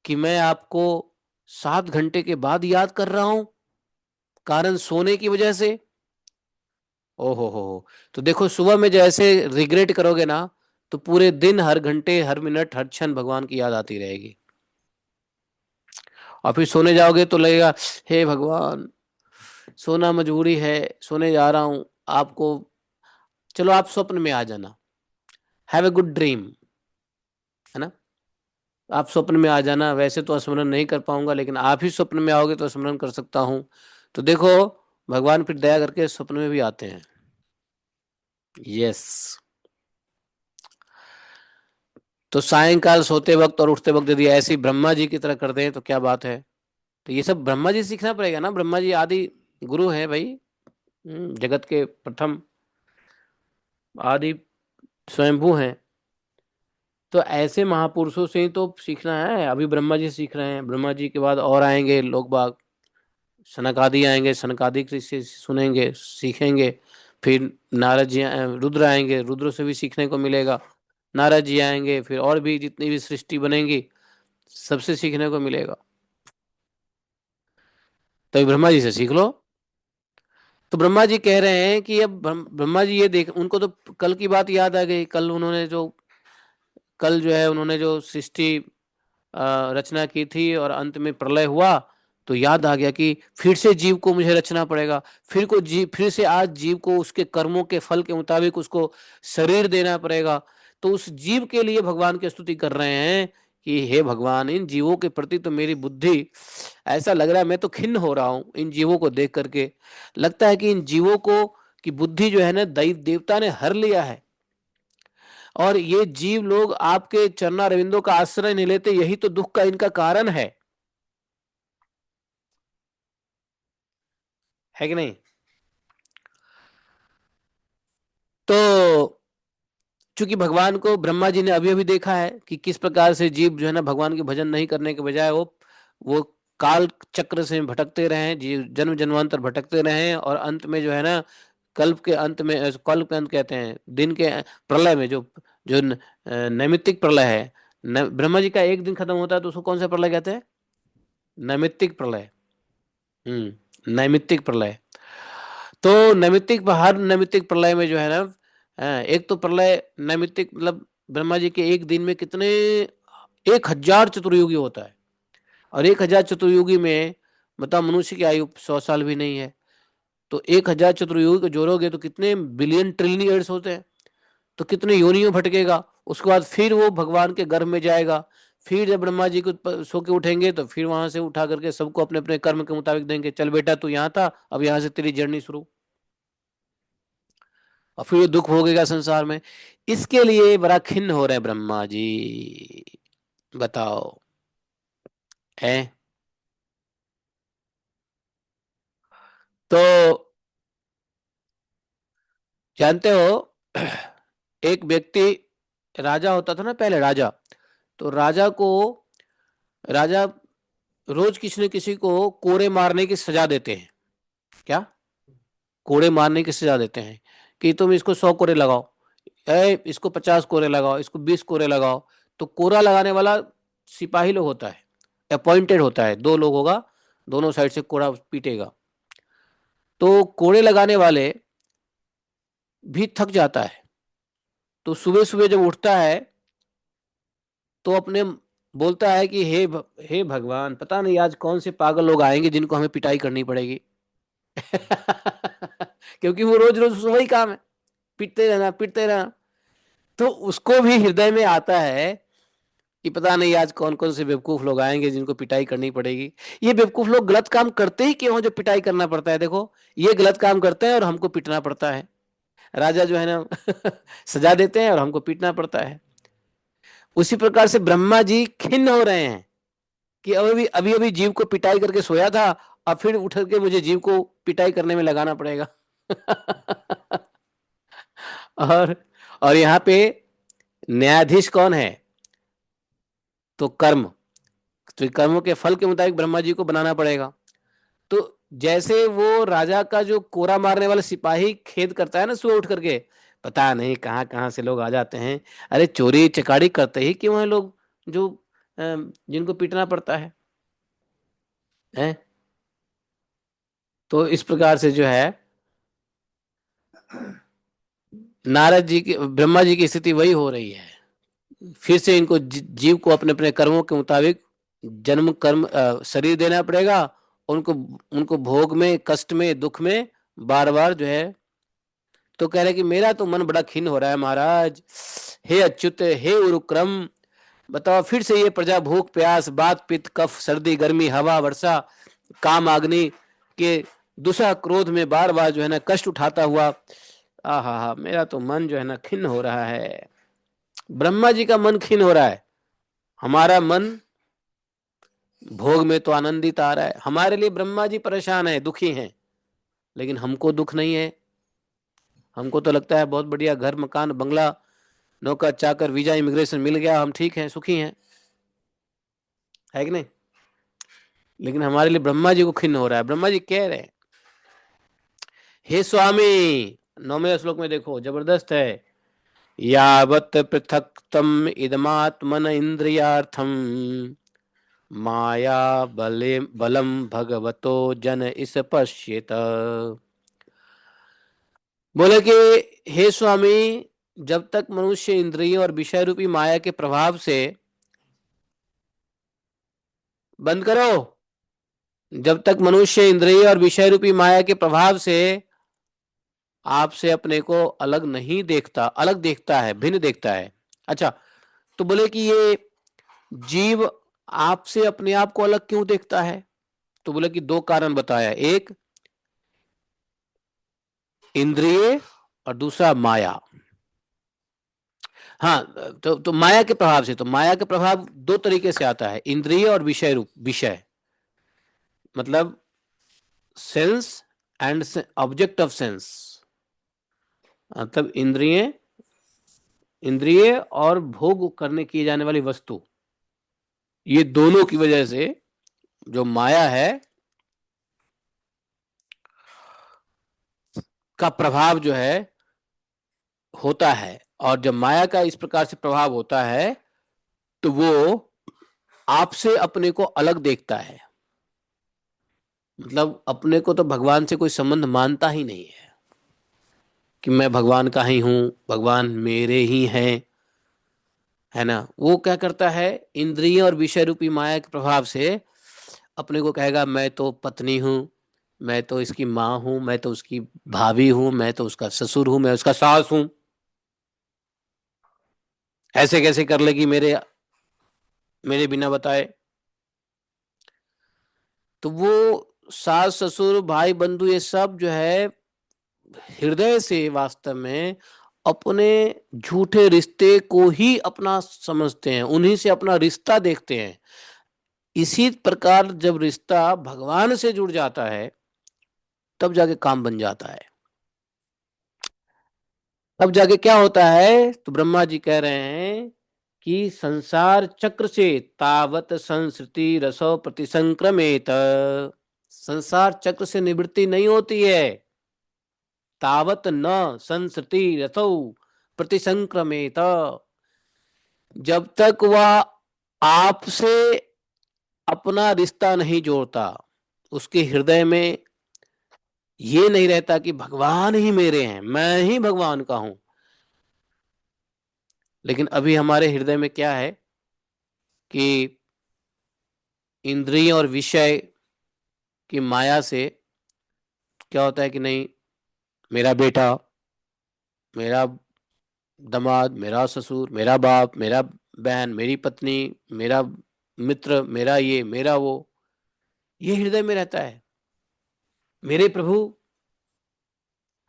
कि मैं आपको 7 घंटे के बाद याद कर रहा हूं, कारण सोने की वजह से, ओहो हो, तो देखो सुबह में जैसे रिग्रेट करोगे ना, तो पूरे दिन, हर घंटे, हर मिनट, हर क्षण भगवान की याद आती रहेगी। और फिर सोने जाओगे तो लगेगा, हे भगवान, सोना मजबूरी है, सोने जा रहा हूं आपको, चलो आप स्वप्न में आ जाना, हैव ए गुड ड्रीम, है ना? आप स्वप्न में आ जाना, वैसे तो स्मरण नहीं कर पाऊंगा, लेकिन आप ही स्वप्न में आओगे तो स्मरण कर सकता हूं। तो देखो, भगवान फिर दया करके स्वप्न में भी आते हैं। यस। तो सायंकाल सोते वक्त और उठते वक्त यदि ऐसी ब्रह्मा जी की तरह कर दें तो क्या बात है। तो ये सब ब्रह्मा जी सीखना पड़ेगा ना, ब्रह्मा जी आदि गुरु हैं भाई। जगत के प्रथम आदि स्वयंभू हैं। तो ऐसे महापुरुषों से ही तो सीखना है। अभी ब्रह्मा जी सीख रहे हैं, ब्रह्मा जी के बाद और आएंगे लोग बाग, सनकादि आएंगे, सनकादि से सुनेंगे, सीखेंगे। फिर नारद जी रुद्र आएंगे, रुद्र से भी सीखने को मिलेगा। नारद जी आएंगे, फिर और भी जितनी भी सृष्टि बनेगी, सबसे सीखने को मिलेगा। तो ब्रह्मा जी से सीख लो। तो ब्रह्मा जी कह रहे हैं कि अब ब्रह्मा जी ये देख, उनको तो कल की बात याद आ गई। कल जो है उन्होंने जो सृष्टि रचना की थी और अंत में प्रलय हुआ, तो याद आ गया कि फिर से जीव को मुझे रचना पड़ेगा। फिर से आज जीव को उसके कर्मों के फल के मुताबिक उसको शरीर देना पड़ेगा। तो उस जीव के लिए भगवान की स्तुति कर रहे हैं कि हे भगवान, इन जीवों के प्रति तो मेरी बुद्धि, ऐसा लग रहा है मैं तो खिन्न हो रहा हूं इन जीवों को देख करके। लगता है कि इन जीवों को की बुद्धि जो है ना, दैव देवता ने हर लिया है, और ये जीव लोग आपके चरणारविंदों का आश्रय नहीं लेते, यही तो दुख का इनका कारण है कि नहीं? तो चूंकि भगवान को ब्रह्मा जी ने अभी अभी देखा है कि किस प्रकार से जीव जो है ना, भगवान के भजन नहीं करने के बजाय वो काल चक्र से भटकते रहे, जीव जन्म जन्मांतर भटकते रहे, और अंत में जो है ना, कल्प के अंत में, कल्प के अंत कहते हैं, दिन के प्रलय में, जो जो नैमित्तिक प्रलय है, ब्रह्मा जी का एक दिन खत्म होता है तो उसको कौन सा प्रलय कहते हैं? नैमित्तिक प्रलय। नैमित्तिक प्रलय। तो हर नैमित्तिक प्रलय में जो है ना, एक तो प्रलय नैमित्तिक मतलब ब्रह्मा जी के एक दिन में कितने, 1,000 चतुर्युगी होता है। और 1,000 चतुर्युगी में, मतलब मनुष्य की आयु 100 साल भी नहीं है। तो 1,000 चतुर्युगी को जोड़ोगे तो कितने बिलियन ट्रिलियन ईयर्स होते हैं। तो कितने योनियों भटकेगा। उसके बाद फिर वो भगवान के गर्भ में जाएगा। फिर जब ब्रह्मा जी को सो के उठेंगे तो फिर वहां से उठा करके सबको अपने अपने कर्म के मुताबिक देंगे, चल बेटा तू यहाँ था, अब यहाँ से तेरी जर्नी शुरू। और फिर ये दुख भोगेगा संसार में। इसके लिए बड़ा खिन्न हो रहे हैं ब्रह्मा जी। बताओ। है। तो जानते हो, एक व्यक्ति राजा होता था ना पहले, राजा, तो राजा रोज किसी न किसी को कोड़े मारने की सजा देते हैं। क्या? कोड़े मारने की सजा देते हैं कि तुम इसको 100 कोड़े लगाओ, इसको 50 कोड़े लगाओ, इसको 20 कोड़े लगाओ। तो कोड़ा लगाने वाला सिपाही लोग होता है, अपॉइंटेड होता है, 2 लोग होगा, दोनों साइड से कोड़ा पीटेगा। तो कोड़े लगाने वाले भी थक जाता है, तो सुबह सुबह जब उठता है तो अपने बोलता है कि हे भगवान, पता नहीं आज कौन से पागल लोग आएंगे जिनको हमें पिटाई करनी पड़ेगी। क्योंकि वो रोज रोज वही काम है, पीटते रहना पीटते रहना। तो उसको भी हृदय में आता है कि पता नहीं आज कौन कौन से बेवकूफ लोग आएंगे जिनको पिटाई करनी पड़ेगी। ये बेवकूफ लोग गलत काम करते ही क्यों हो जो पिटाई करना पड़ता है? देखो, ये गलत काम करते हैं और हमको पीटना पड़ता है। राजा जो है ना सजा देते हैं और हमको पीटना पड़ता है। उसी प्रकार से ब्रह्मा जी खिन्न हो रहे हैं कि अभी अभी अभी जीव को पिटाई करके सोया था, अब फिर उठ के मुझे जीव को पिटाई करने में लगाना पड़ेगा। और और यहाँ पे न्यायाधीश कौन है? तो कर्म, तो कर्मों के फल के मुताबिक ब्रह्मा जी को बनाना पड़ेगा। तो जैसे वो राजा का जो कोरा मारने वाला सिपाही खेद करता है ना सुबह उठ करके, पता नहीं कहाँ कहाँ से लोग आ जाते हैं, अरे चोरी चकारी करते ही क्यों हैं लोग जो जिनको पीटना पड़ता है? तो इस प्रकार से जो है नारद जी की, ब्रह्मा जी की स्थिति वही हो रही है। फिर से इनको जीव को अपने अपने कर्मों के मुताबिक जन्म कर्म शरीर देना पड़ेगा। उनको उनको भोग में, कष्ट में, दुख में बार बार जो है। तो कह रहे कि मेरा तो मन बड़ा खिन्न हो रहा है महाराज, हे अच्युत, हे उरुक्रम, बताओ फिर से ये प्रजा भूख प्यास बात पित्त कफ सर्दी गर्मी हवा वर्षा काम अग्नि के दुषा क्रोध में बार बार जो है ना कष्ट उठाता हुआ, आहा हा, मेरा तो मन जो है ना खिन्न हो रहा है। ब्रह्मा जी का मन खिन्न हो रहा है, हमारा मन भोग में तो आनंदित आ रहा है। हमारे लिए ब्रह्मा जी परेशान है, दुखी हैं, लेकिन हमको दुख नहीं है। हमको तो लगता है बहुत बढ़िया घर मकान बंगला नौकर चाकर वीजा इमिग्रेशन मिल गया, हम ठीक हैं, सुखी हैं, है कि नहीं? लेकिन हमारे लिए ब्रह्मा जी को खिन्न हो रहा है। ब्रह्मा जी कह रहे हैं, हे स्वामी, 9वें श्लोक में देखो, जबरदस्त है। यावत पृथक तम इदमात्मन इंद्रियार्थम माया बले बलम भगवतो जन इस पश्येत। बोले कि हे स्वामी, जब तक मनुष्य इंद्रियों और विषय रूपी माया के प्रभाव से, बंद करो, जब तक मनुष्य इंद्रिय और विषय रूपी माया के प्रभाव से आपसे अपने को अलग नहीं देखता, अलग देखता है, भिन्न देखता है। अच्छा, तो बोले कि ये जीव आपसे अपने आप को अलग क्यों देखता है? तो बोले कि 2 कारण बताया, एक इंद्रिय और दूसरा माया। हाँ, तो माया के प्रभाव से, तो माया के प्रभाव 2 तरीके से आता है, इंद्रिय और विषय रूप। विषय मतलब sense and object of sense, मतलब इंद्रिय, इंद्रिय और भोग करने की जाने वाली वस्तु, ये दोनों की वजह से जो माया है का प्रभाव जो है होता है। और जब माया का इस प्रकार से प्रभाव होता है तो वो आपसे अपने को अलग देखता है, मतलब अपने को तो भगवान से कोई संबंध मानता ही नहीं है कि मैं भगवान का ही हूं, भगवान मेरे ही हैं, है ना। वो क्या करता है, इंद्रिय और विषय रूपी माया के प्रभाव से अपने को कहेगा मैं तो पत्नी हूं, मैं तो इसकी माँ हूं, मैं तो उसकी भाभी हूं, मैं तो उसका ससुर हूं, मैं उसका सास हूं। ऐसे कैसे कर लेगी मेरे मेरे बिना बताए? तो वो सास ससुर भाई बंधु ये सब जो है हृदय से वास्तव में अपने झूठे रिश्ते को ही अपना समझते हैं, उन्हीं से अपना रिश्ता देखते हैं। इसी प्रकार जब रिश्ता भगवान से जुड़ जाता है तब जाके काम बन जाता है। तब जाके क्या होता है, तो ब्रह्मा जी कह रहे हैं कि संसार चक्र से तावत संसृति रसो प्रतिसंक्रमेत, संसार चक्र से निवृत्ति नहीं होती है, तावत न संसृति रसो प्रतिसंक्रमेत, जब तक वह आपसे अपना रिश्ता नहीं जोड़ता, उसके हृदय में ये नहीं रहता कि भगवान ही मेरे हैं, मैं ही भगवान का हूं। लेकिन अभी हमारे हृदय में क्या है कि इंद्रिय और विषय की माया से क्या होता है कि नहीं, मेरा बेटा, मेरा दामाद, मेरा ससुर, मेरा बाप, मेरा बहन, मेरी पत्नी, मेरा मित्र, मेरा ये, मेरा वो, ये हृदय में रहता है। मेरे प्रभु,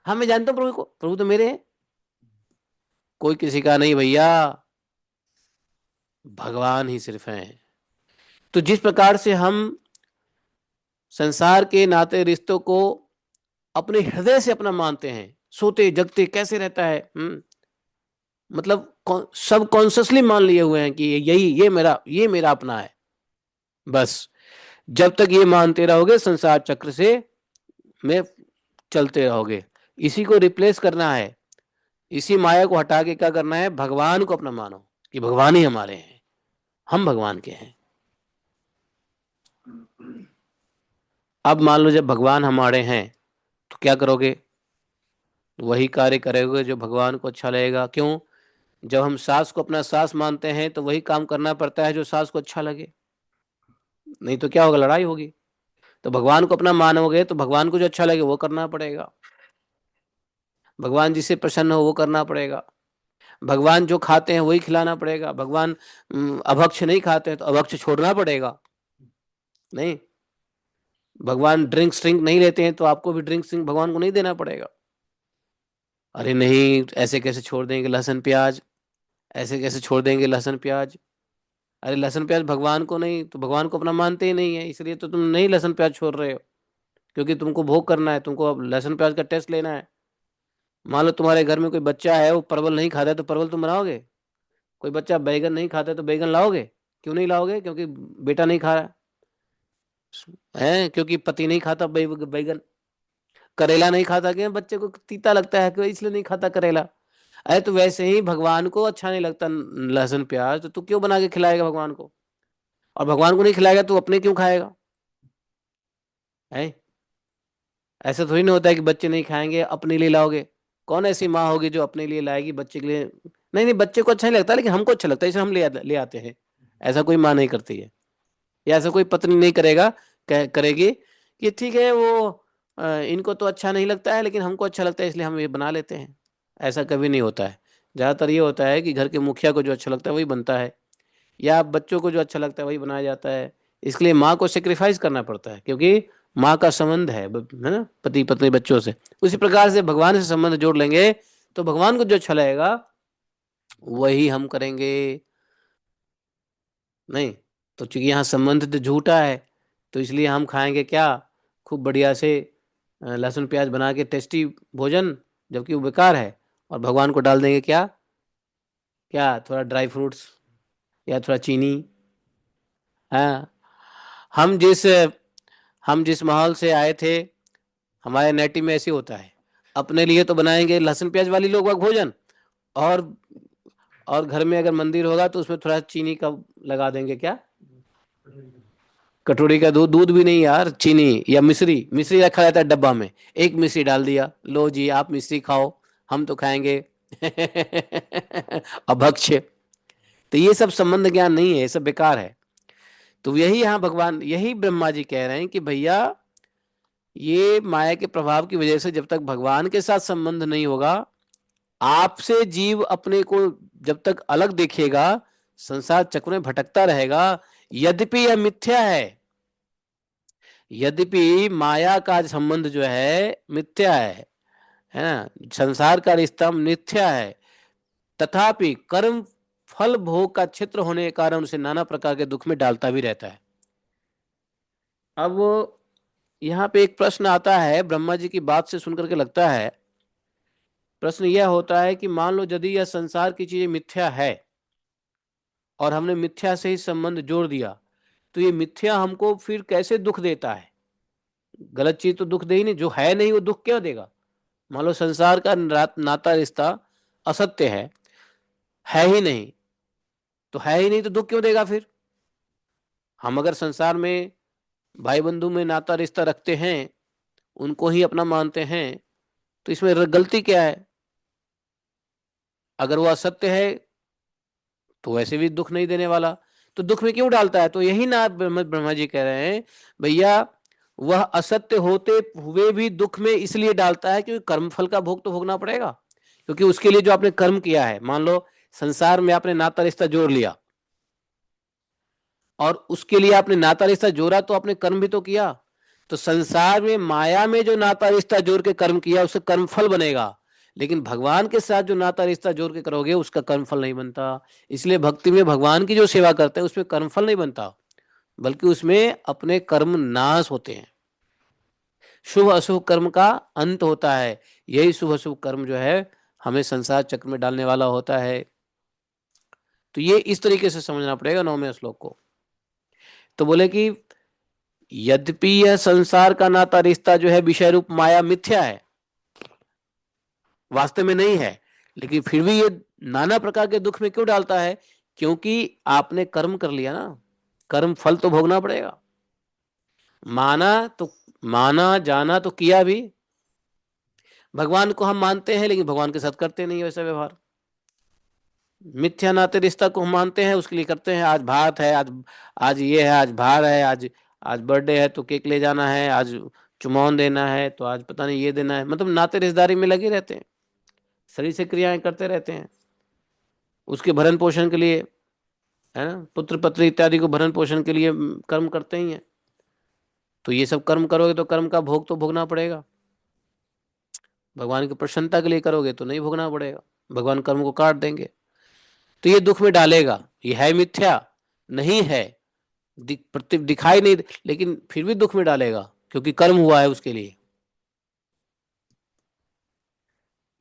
हाँ मैं जानता हूँ प्रभु को, प्रभु तो मेरे हैं, कोई किसी का नहीं भैया, भगवान ही सिर्फ हैं। तो जिस प्रकार से हम संसार के नाते रिश्तों को अपने हृदय से अपना मानते हैं, सोते जगते कैसे रहता है, मतलब सब कॉन्शियसली मान लिए हुए हैं कि यही, ये मेरा अपना है। बस जब तक ये मानते रहोगे संसार चक्र से में चलते रहोगे। इसी को रिप्लेस करना है, इसी माया को हटा के क्या करना है, भगवान को अपना मानो कि भगवान ही हमारे हैं, हम भगवान के हैं। अब मान लो जब भगवान हमारे हैं तो क्या करोगे, वही कार्य करोगे जो भगवान को अच्छा लगेगा। क्यों, जब हम सास को अपना सास मानते हैं तो वही काम करना पड़ता है जो सास को अच्छा लगे, नहीं तो क्या होगा, लड़ाई होगी। तो भगवान को अपना मानोगे तो भगवान को जो अच्छा लगे वो करना पड़ेगा, भगवान जिससे प्रसन्न हो वो करना पड़ेगा, भगवान जो खाते हैं वही खिलाना पड़ेगा। भगवान अभक्ष नहीं खाते हैं तो अभक्ष छोड़ना पड़ेगा। नहीं, भगवान ड्रिंक्स ड्रिंक नहीं लेते हैं तो आपको भी ड्रिंक्स ड्रिंक भगवान को नहीं देना पड़ेगा। अरे नहीं, ऐसे कैसे छोड़ देंगे लहसुन प्याज, ऐसे कैसे छोड़ देंगे लहसुन प्याज, अरे लहसुन प्याज भगवान को नहीं, तो भगवान को अपना मानते ही नहीं है, इसलिए तो तुम नहीं लहसुन प्याज छोड़ रहे हो, क्योंकि तुमको भोग करना है, तुमको अब लहसुन प्याज का टेस्ट लेना है। मान लो तुम्हारे घर में कोई बच्चा है वो परवल नहीं खाता है तो परवल तुम बनाओगे, कोई बच्चा बैगन नहीं खाता है तो बैगन लाओगे, क्यों नहीं लाओगे, क्योंकि बेटा नहीं खा रहा है, क्योंकि पति नहीं खाता बैगन। करेला नहीं खाता, क्या बच्चे को तीता लगता है, क्यों, इसलिए नहीं खाता करेला। अरे तो वैसे ही भगवान को अच्छा नहीं लगता लहसुन प्याज, तो तू क्यों बना के खिलाएगा भगवान को, और भगवान को नहीं खिलाएगा तो अपने क्यों खाएगा, है। ऐसा थोड़ी ना होता है कि बच्चे नहीं खाएंगे अपने लिए लाओगे, कौन ऐसी माँ होगी जो अपने लिए लाएगी बच्चे के लिए, नहीं नहीं, बच्चे को अच्छा नहीं लगता लेकिन हमको अच्छा लगता है इसलिए हम ले आते हैं, ऐसा कोई माँ नहीं करती है, या ऐसा कोई पत्नी नहीं करेगा, करेगी कि ठीक है वो इनको तो अच्छा नहीं लगता है लेकिन हमको अच्छा लगता है इसलिए हम ये बना लेते हैं। ऐसा कभी नहीं होता है। ज़्यादातर ये होता है कि घर के मुखिया को जो अच्छा लगता है वही बनता है, या बच्चों को जो अच्छा लगता है वही बनाया जाता है। इसके लिए माँ को सेक्रीफाइस करना पड़ता है, क्योंकि माँ का संबंध है ना, पति पत्नी बच्चों से। उसी प्रकार से भगवान से संबंध जोड़ लेंगे तो भगवान को जो अच्छा लगेगा वही हम करेंगे। नहीं, तो चूंकि यहाँ संबंध तो झूठा है, तो इसलिए हम खाएंगे क्या, खूब बढ़िया से लहसुन प्याज बना के टेस्टी भोजन, जबकि वो बेकार है, और भगवान को डाल देंगे क्या, क्या थोड़ा ड्राई फ्रूट्स या थोड़ा चीनी। हाँ, हम जिस हम जिस माहौल से आए थे, हमारे नेटिव में ऐसे होता है, अपने लिए तो बनाएंगे लहसुन प्याज वाली लोग वह भोजन, और और घर में अगर मंदिर होगा तो उसमें थोड़ा चीनी का लगा देंगे क्या, कटोरी का दूध, दूध भी नहीं यार, चीनी या मिश्री, मिश्री रखा रहता है डब्बा में, एक मिश्री डाल दिया, लो जी आप मिश्री खाओ, हम तो खाएंगे अभक्ष। तो ये सब संबंध ज्ञान नहीं है, ये सब बेकार है। तो यही यहाँ भगवान, यही ब्रह्मा जी कह रहे हैं कि भैया ये माया के प्रभाव की वजह से जब तक भगवान के साथ संबंध नहीं होगा, आपसे जीव अपने को जब तक अलग देखेगा, संसार चक्र में भटकता रहेगा। यद्यपि यह मिथ्या है, यद्यपि माया का संबंध जो है मिथ्या है ना, संसार का रिश्ता मिथ्या है, तथापि कर्म फल भोग का क्षेत्र होने के कारण उसे नाना प्रकार के दुख में डालता भी रहता है। अब यहाँ पे एक प्रश्न आता है, ब्रह्मा जी की बात से सुनकर के लगता है प्रश्न यह होता है कि मान लो यदि यह संसार की चीजें मिथ्या है और हमने मिथ्या से ही संबंध जोड़ दिया, तो ये मिथ्या हमको फिर कैसे दुख देता है? गलत चीज तो दुख दे ही नहीं, जो है नहीं वो दुख क्या देगा? मान लो संसार का नाता रिश्ता असत्य है ही नहीं, तो है ही नहीं तो दुख क्यों देगा फिर? हम अगर संसार में भाई बंधु में नाता रिश्ता रखते हैं, उनको ही अपना मानते हैं, तो इसमें गलती क्या है? अगर वो असत्य है तो वैसे भी दुख नहीं देने वाला, तो दुख में क्यों डालता है? तो यही ना ब्रह्मा जी कह रहे हैं, भैया वह असत्य होते हुए भी दुख में इसलिए डालता है क्योंकि कर्म फल का भोग तो भोगना पड़ेगा। क्योंकि उसके लिए जो आपने कर्म किया है, मान लो संसार में आपने नाता रिश्ता जोड़ लिया, और उसके लिए आपने नाता रिश्ता जोड़ा तो आपने कर्म भी तो किया। तो संसार में माया में जो नाता रिश्ता जोड़ के कर्म किया उससे कर्म फल बनेगा, लेकिन भगवान के साथ जो नाता रिश्ता जोड़ के करोगे उसका कर्म फल नहीं बनता। इसलिए भक्ति में भगवान की जो सेवा करते हैं उसमें कर्म फल नहीं बनता, बल्कि उसमें अपने कर्म नाश होते हैं। शुभ अशुभ कर्म का अंत होता है। यही शुभ अशुभ कर्म जो है हमें संसार चक्र में डालने वाला होता है। तो ये इस तरीके से समझना पड़ेगा 9वें श्लोक को। तो बोले कि यद्यपि यह संसार का नाता रिश्ता जो है विषय रूप माया मिथ्या है, वास्तव में नहीं है, लेकिन फिर भी ये नाना प्रकार के दुख में क्यों डालता है? क्योंकि आपने कर्म कर लिया ना, कर्म फल तो भोगना पड़ेगा। माना तो माना जाना तो किया भी, भगवान को हम मानते हैं लेकिन भगवान के साथ करते नहीं वैसा व्यवहार। मिथ्या नाते रिश्ता को हम मानते हैं, उसके लिए करते हैं, आज भात है, आज आज ये है, आज भार है, आज आज बर्थडे है तो केक ले जाना है, आज चुमावन देना है तो आज पता नहीं ये देना है, मतलब नाते रिश्तेदारी में लगे रहते हैं, शरीर से क्रियाएं करते रहते हैं उसके भरण पोषण के लिए, है ना, पुत्र पत्नी इत्यादि को भरण पोषण के लिए कर्म करते ही हैं। तो ये सब कर्म करोगे तो कर्म का भोग तो भोगना पड़ेगा। भगवान की प्रसन्नता के लिए करोगे तो नहीं भोगना पड़ेगा, भगवान कर्म को काट देंगे। तो ये दुख में डालेगा, ये है मिथ्या नहीं है, दिखाई नहीं, लेकिन फिर भी दुख में डालेगा क्योंकि कर्म हुआ है उसके लिए।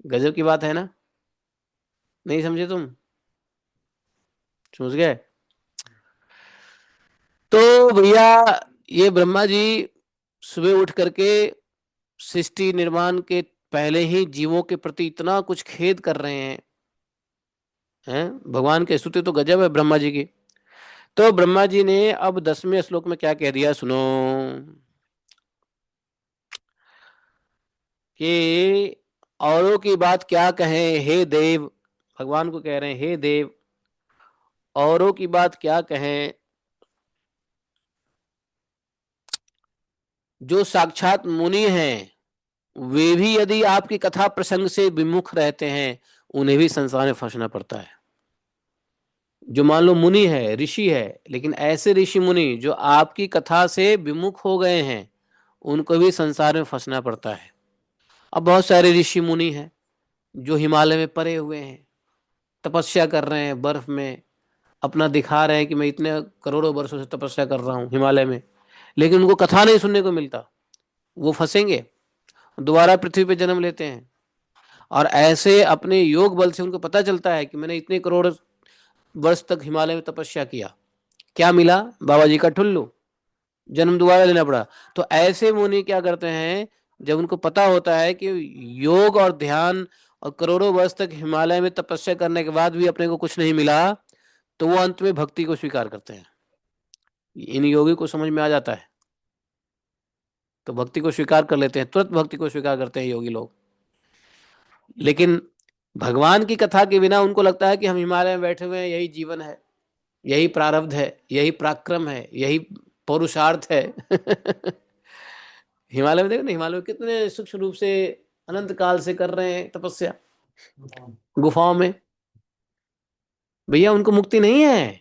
गजब की बात है ना? नहीं समझे तुम? समझ गए? तो भैया ये ब्रह्मा जी सुबह उठ करके सृष्टि निर्माण के पहले ही जीवों के प्रति इतना कुछ खेद कर रहे हैं भगवान की स्तुति तो गजब है ब्रह्मा जी की। तो ब्रह्मा जी ने अब 10वें श्लोक में क्या कह दिया सुनो, कि औरों की बात क्या कहें हे देव, भगवान को कह रहे हैं हे देव, औरों की बात क्या कहें, जो साक्षात मुनि हैं वे भी यदि आपकी कथा प्रसंग से विमुख रहते हैं, उन्हें भी संसार में फंसना पड़ता है। जो मान लो मुनि है, ऋषि है, लेकिन ऐसे ऋषि मुनि जो आपकी कथा से विमुख हो गए हैं, उनको भी संसार में फंसना पड़ता है। अब बहुत सारे ऋषि मुनि हैं जो हिमालय में पड़े हुए हैं, तपस्या कर रहे हैं बर्फ में, अपना दिखा रहे हैं कि मैं इतने करोड़ों वर्षों से तपस्या कर रहा हूँ हिमालय में, लेकिन उनको कथा नहीं सुनने को मिलता। वो फंसेंगे, दोबारा पृथ्वी पे जन्म लेते हैं। और ऐसे अपने योग बल से उनको पता चलता है कि मैंने इतने करोड़ वर्ष तक हिमालय में तपस्या किया, क्या मिला? बाबा जी का ठुल्लू, जन्म दोबारा लेना पड़ा। तो ऐसे मुनि क्या करते हैं, जब उनको पता होता है कि योग और ध्यान और करोड़ों वर्ष तक हिमालय में तपस्या करने के बाद भी अपने को कुछ नहीं मिला, तो वो अंत में भक्ति को स्वीकार करते हैं। इन योगी को समझ में आ जाता है तो भक्ति को स्वीकार कर लेते हैं, तुरंत भक्ति को स्वीकार करते हैं योगी लोग। लेकिन भगवान की कथा के बिना उनको लगता है कि हम हिमालय में बैठे हुए हैं, यही जीवन है, यही प्रारब्ध है, यही पराक्रम है, यही पुरुषार्थ है। हिमालय में देखो ना, हिमालय में कितने सूक्ष्म रूप से अनंत काल से कर रहे हैं तपस्या गुफाओं में। भैया उनको मुक्ति नहीं है।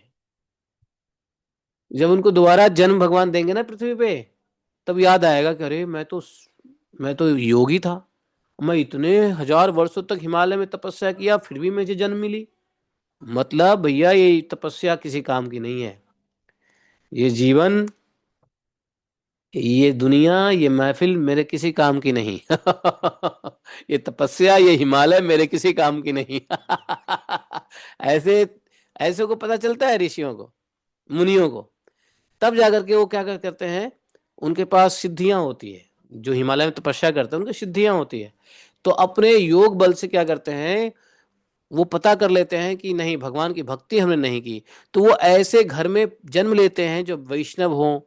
जब उनको दोबारा जन्म भगवान देंगे ना पृथ्वी पे, तब याद आएगा कि अरे मैं तो योगी था, मैं इतने हजार वर्षों तक हिमालय में तपस्या किया फिर भी मुझे जन्म मिली। मतलब भैया ये तपस्या किसी काम की नहीं है, ये जीवन ये दुनिया, ये महफिल मेरे किसी काम की नहीं। ये तपस्या, ये हिमालय मेरे किसी काम की नहीं। ऐसे ऐसे को पता चलता है ऋषियों को, मुनियों को। तब जाकर के वो क्या करते हैं, उनके पास सिद्धियां होती है। जो हिमालय में तपस्या करते हैं उनकी सिद्धियां होती है। तो अपने योग बल से क्या करते हैं, वो पता कर लेते हैं कि नहीं, भगवान की भक्ति हमने नहीं की। तो वो ऐसे घर में जन्म लेते हैं जो वैष्णव हों।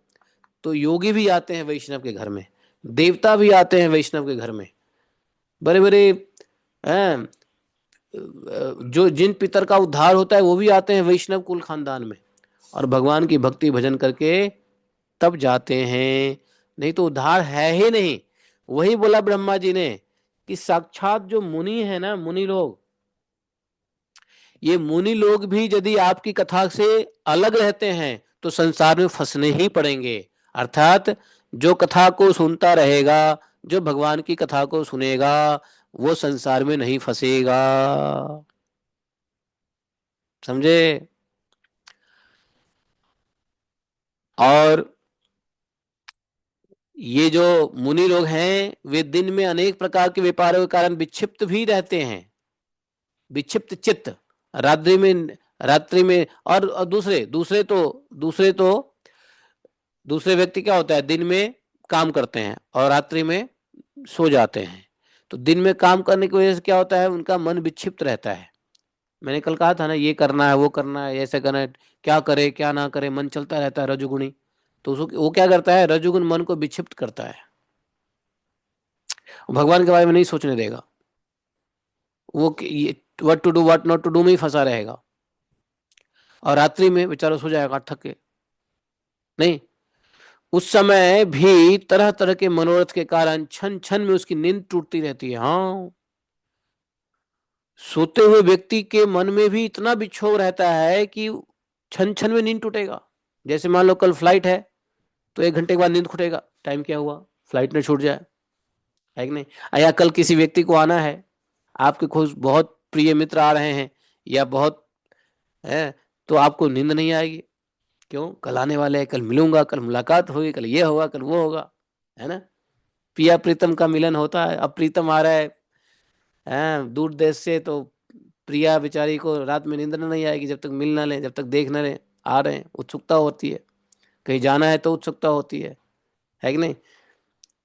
तो योगी भी आते हैं वैष्णव के घर में, देवता भी आते हैं वैष्णव के घर में, बड़े बड़े हैं, जो जिन पितर का उद्धार होता है वो भी आते हैं वैष्णव कुल खानदान में, और भगवान की भक्ति भजन करके तब जाते हैं। नहीं तो उद्धार है ही नहीं। वही बोला ब्रह्मा जी ने कि साक्षात जो मुनि है ना, मुनि लोग, ये मुनि लोग भी यदि आपकी कथा से अलग रहते हैं तो संसार में फंसने ही पड़ेंगे। अर्थात जो कथा को सुनता रहेगा, जो भगवान की कथा को सुनेगा, वो संसार में नहीं फंसेगा। समझे? और ये जो मुनि लोग हैं वे दिन में अनेक प्रकार के व्यापारों के कारण विक्षिप्त भी रहते हैं, विक्षिप्त चित्त। रात्रि में और दूसरे तो दूसरे व्यक्ति क्या होता है, दिन में काम करते हैं और रात्रि में सो जाते हैं। तो दिन में काम करने की वजह से क्या होता है, उनका मन विक्षिप्त रहता है। मैंने कल कहा था ना, ये करना है, वो करना है, ऐसे करना है, क्या करे क्या ना करे, मन चलता रहता है रजोगुणी। तो उसको वो क्या करता है, रजोगुण मन को विक्षिप्त करता है, वो भगवान के बारे में नहीं सोचने देगा। वो what to do what not to do में ही फंसा रहेगा। और रात्रि में बेचारा सो जाएगा थक के। नहीं, उस समय भी तरह तरह के मनोरथ के कारण क्षण क्षण में उसकी नींद टूटती रहती है। हाँ, सोते हुए व्यक्ति के मन में भी इतना विक्षोभ रहता है कि क्षण क्षण में नींद टूटेगा। जैसे मान लो कल फ्लाइट है, तो 1 घंटे के बाद नींद खुटेगा, टाइम क्या हुआ, फ्लाइट ने छूट जाए, है कि नहीं? या कल किसी व्यक्ति को आना है, आपके खुद बहुत प्रिय मित्र आ रहे हैं, या बहुत है, तो आपको नींद नहीं आएगी। क्यों? कल आने वाले हैं, कल मिलूंगा, कल मुलाकात होगी, कल ये होगा, कल वो होगा, है ना? पिया प्रीतम का मिलन होता है। अब प्रीतम आ रहा है दूर देश से, तो प्रिया बेचारी को रात में नींद नहीं आएगी जब तक मिल ना लें, जब तक देख ना लें। आ रहे हैं, उत्सुकता होती है। कहीं जाना है तो उत्सुकता होती है कि नहीं?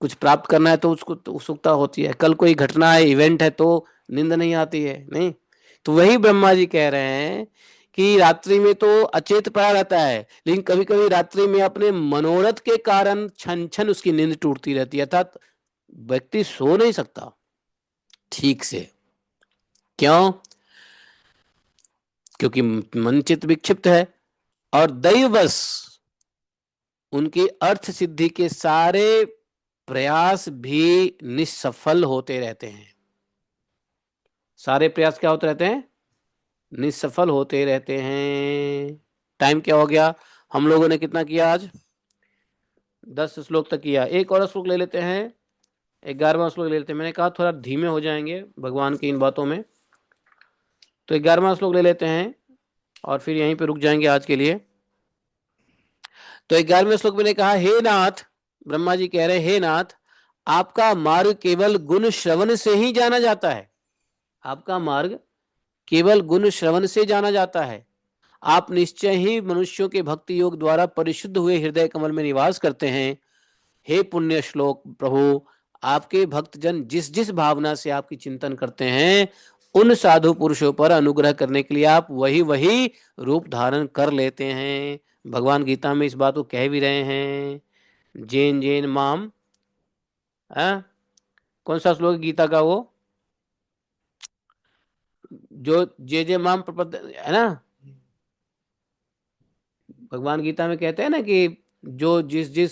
कुछ प्राप्त करना है तो उसको तो उत्सुकता होती है। कल कोई घटना है, इवेंट है, तो नींद नहीं आती है, नहीं? तो वही ब्रह्मा जी कह रहे हैं कि रात्रि में तो अचेत पड़ा रहता है, लेकिन कभी कभी रात्रि में अपने मनोरथ के कारण छन छन उसकी नींद टूटती रहती है। अर्थात व्यक्ति सो नहीं सकता ठीक से। क्यों? क्योंकि मन चित्त विक्षिप्त है। और दैववश उनकी अर्थ सिद्धि के सारे प्रयास भी निष्सफल होते रहते हैं। सारे प्रयास क्या होते रहते हैं? निष्सफल होते रहते हैं। टाइम क्या हो गया? हम लोगों ने कितना किया आज? 10 श्लोक तक किया। एक और श्लोक ले लेते हैं, 11वां श्लोक ले लेते हैं। मैंने कहा थोड़ा धीमे हो जाएंगे भगवान की इन बातों में। तो 11वां श्लोक ले लेते हैं और फिर यहीं पे रुक जाएंगे आज के लिए। तो 11वें श्लोक में ने कहा, हे नाथ, ब्रह्मा जी कह रहे हैं, हे नाथ, आपका मार्ग केवल गुण श्रवण से ही जाना जाता है। आपका मार्ग केवल गुण श्रवण से जाना जाता है। आप निश्चय ही मनुष्यों के भक्ति योग द्वारा परिशुद्ध हुए हृदय कमल में निवास करते हैं। हे पुण्य श्लोक प्रभु, आपके भक्तजन जिस जिस भावना से आपकी चिंतन करते हैं, उन साधु पुरुषों पर अनुग्रह करने के लिए आप वही वही रूप धारण कर लेते हैं। भगवान गीता में इस बात को कह भी रहे हैं, जैन जैन माम। कौन सा श्लोक है गीता का वो, जो जे जे माम प्रपद, है ना? भगवान गीता में कहते हैं ना कि जो जिस जिस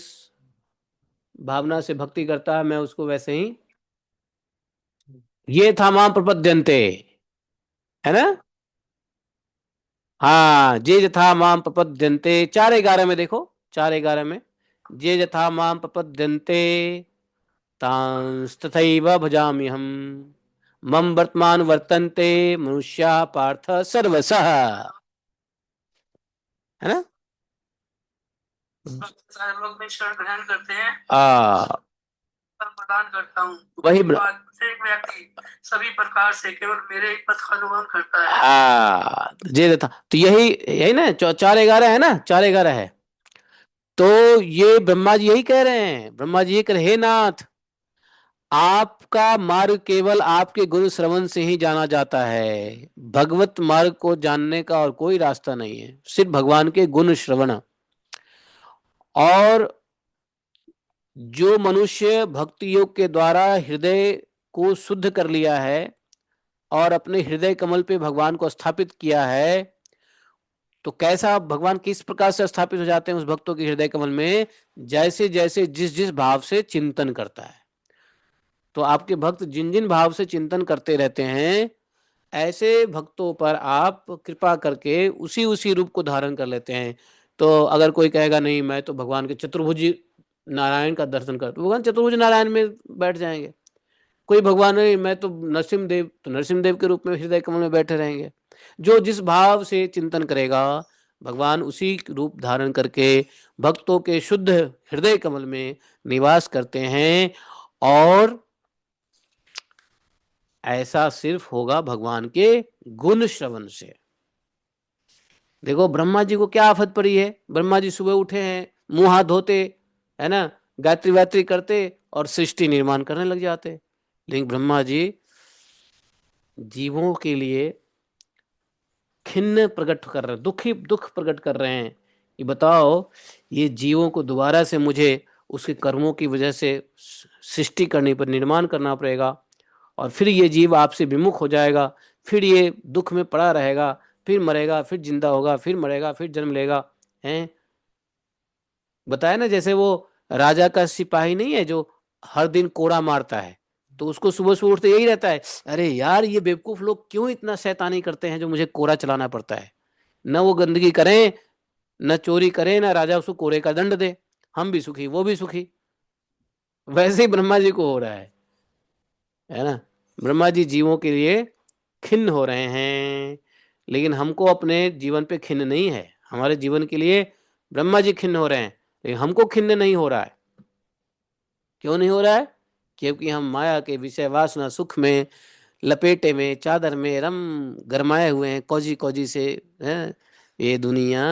भावना से भक्ति करता है मैं उसको वैसे ही, ये था माम प्रपद्यन्ते, है ना? हाँ, जे यथा माम प्रपद्यन्ते, 4:11 में देखो, 4:11 में, जे यथा माम प्रपद्यन्ते तांस्तथैव भजामि हम, मम वर्तमान वर्तन्ते मनुष्या पार्थ सर्वसः। है ना? सारे लोग में शरण ग्रहण करते हैं फल प्रदान करता हूँ। वही प्रत्येक व्यक्ति सभी प्रकार से केवल मेरे ही पथ का अनुगमन करता है। हाँ, ये था तो यही यही ना 4:11 है ना, 4:11 है। तो ये ब्रह्मा जी यही कह रहे हैं, ब्रह्मा जी ये कह रहे, हे नाथ, आपका मार्ग केवल आपके गुरु श्रवण से ही जाना जाता है। भगवत मार्ग को जानने का और कोई रास्ता नहीं है, सिर्फ भगवान के गुण श्रवण। और जो मनुष्य भक्ति योग के द्वारा हृदय को शुद्ध कर लिया है और अपने हृदय कमल पे भगवान को स्थापित किया है, तो कैसा भगवान किस प्रकार से स्थापित हो जाते हैं उस भक्तों के हृदय कमल में? जैसे जैसे जिस जिस भाव से चिंतन करता है। तो आपके भक्त जिन जिन भाव से चिंतन करते रहते हैं, ऐसे भक्तों पर आप कृपा करके उसी उसी रूप को धारण कर लेते हैं। तो अगर कोई कहेगा नहीं मैं तो भगवान के चतुर्भुज नारायण का दर्शन कर, तो भगवान चतुर्भुज नारायण में बैठ जाएंगे। कोई भगवान नहीं मैं तो नरसिम्ह देव, तो नरसिम्ह देव के रूप में हृदय कमल में बैठे रहेंगे। जो जिस भाव से चिंतन करेगा, भगवान उसी रूप धारण करके भक्तों के शुद्ध हृदय कमल में निवास करते हैं। और ऐसा सिर्फ होगा भगवान के गुण श्रवण से। देखो ब्रह्मा जी को क्या आफत पड़ी है, ब्रह्मा जी सुबह उठे हैं, मुंह हाथ धोते, है ना, गायत्री वात्री करते और सृष्टि निर्माण करने लग जाते। लेकिन ब्रह्मा जी जीवों के लिए खिन्न प्रकट कर रहे हैं, दुख प्रकट कर रहे हैं कि बताओ ये जीवों को दोबारा से मुझे उसके कर्मों की वजह से सृष्टि करने पर निर्माण करना पड़ेगा, और फिर ये जीव आपसे विमुख हो जाएगा, फिर ये दुख में पड़ा रहेगा, फिर मरेगा, फिर जिंदा होगा, फिर मरेगा, फिर जन्म लेगा। हैं, बताया ना, जैसे वो राजा का सिपाही नहीं है जो हर दिन कोड़ा मारता है, तो उसको सुबह सुबह उठते यही रहता है, अरे यार ये बेवकूफ लोग क्यों इतना शैतानी करते हैं जो मुझे कोड़ा चलाना पड़ता है। न वो गंदगी करें, न चोरी करें, न राजा उसको कोड़े का दंड दे, हम भी सुखी वो भी सुखी। वैसे ही ब्रह्मा जी को हो रहा है ना। ब्रह्मा जी जीवों के लिए खिन्न हो रहे हैं, लेकिन हमको अपने जीवन पे खिन्न नहीं है। हमारे जीवन के लिए ब्रह्मा जी खिन्न हो रहे हैं, लेकिन हमको खिन्न नहीं हो रहा है। क्यों नहीं हो रहा है? क्योंकि हम माया के विषय वासना सुख में लपेटे में चादर में रम गरमाए हुए हैं, कौजी कौजी से। हैं, ये दुनिया,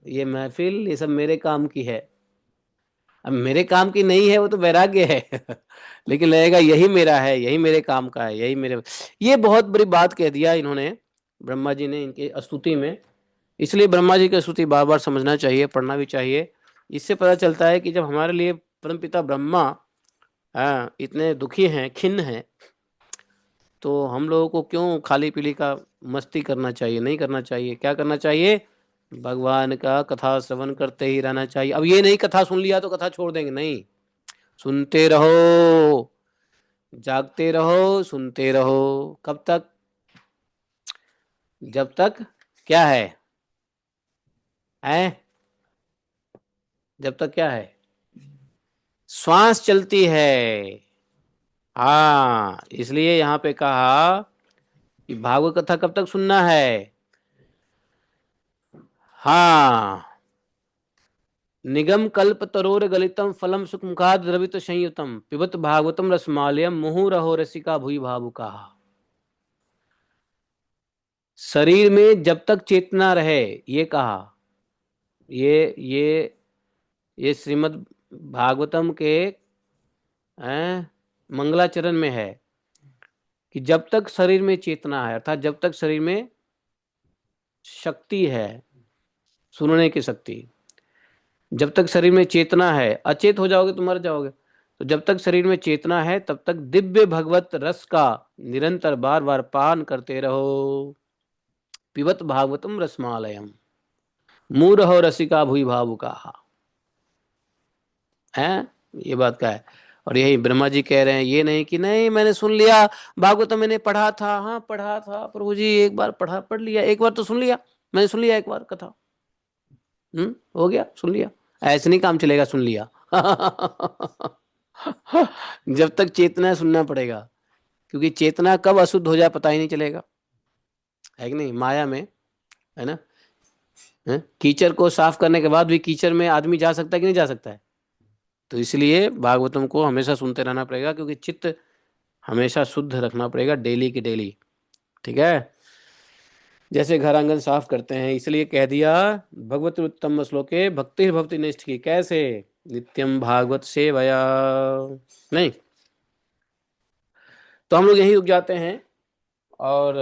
ये महफिल, ये सब मेरे काम की है। अब मेरे काम की नहीं है वो तो वैराग्य है लेकिन लगेगा यही मेरा है, यही मेरे काम का है, यही मेरे। ये बहुत बड़ी बात कह दिया इन्होंने, ब्रह्मा जी ने इनके स्तुति में। इसलिए ब्रह्मा जी की स्तुति बार बार समझना चाहिए, पढ़ना भी चाहिए। इससे पता चलता है कि जब हमारे लिए परमपिता ब्रह्मा, हाँ, इतने दुखी हैं, खिन्न हैं, तो हम लोगों को क्यों खाली पीली का मस्ती करना चाहिए? नहीं करना चाहिए। क्या करना चाहिए? भगवान का कथा श्रवण करते ही रहना चाहिए। अब ये नहीं कथा सुन लिया तो कथा छोड़ देंगे, नहीं, सुनते रहो, जागते रहो, सुनते रहो। कब तक? जब तक क्या है जब तक क्या है? श्वास चलती है। हाँ, इसलिए यहाँ पे कहा कि भागवत कथा कब तक सुनना है? हाँ, निगम कल्प तरोर गलितम फलम सुखमुखाद द्रवित संयुतम पिबत भागवतम रसमालयम मुहुरहो रसिका भुई भावुका। शरीर में जब तक चेतना रहे, ये कहा, ये ये श्रीमद् भागवतम के मंगलाचरण में है कि जब तक शरीर में चेतना है, अर्थात जब तक शरीर में शक्ति है, सुनने की शक्ति, जब तक शरीर में चेतना है, अचेत हो जाओगे तो मर जाओगे। तो जब तक शरीर में चेतना है तब तक दिव्य भगवत रस का निरंतर बार बार पान करते रहो। पिबत भागवतम रसमालयम मूढ़ रसिका भुई भावुका। है, ये बात का है। और यही ब्रह्मा जी कह रहे हैं, ये नहीं कि नहीं मैंने सुन लिया, भागवत मैंने पढ़ा था, हाँ पढ़ा था प्रभु जी, एक बार पढ़ लिया, एक बार तो सुन लिया, मैंने सुन लिया एक बार कथा, हो गया, सुन लिया। ऐसे नहीं काम चलेगा, सुन लिया जब तक चेतना है, सुनना पड़ेगा। क्योंकि चेतना कब अशुद्ध हो जाए पता ही नहीं चलेगा, है कि नहीं, माया में, है ना। हैं? कीचड़ को साफ करने के बाद भी कीचड़ में आदमी जा सकता है कि नहीं जा सकता है? तो इसलिए भागवतम को हमेशा सुनते रहना पड़ेगा, क्योंकि चित्त हमेशा शुद्ध रखना पड़ेगा, डेली की डेली। ठीक है। जैसे घर आंगन साफ करते हैं, इसलिए कह दिया भगवत उत्तम श्लोके भक्ति भक्ति निष्ठ की। कैसे? नित्यम भागवत सेवया। नहीं, तो हम लोग यहीं रुक जाते हैं, और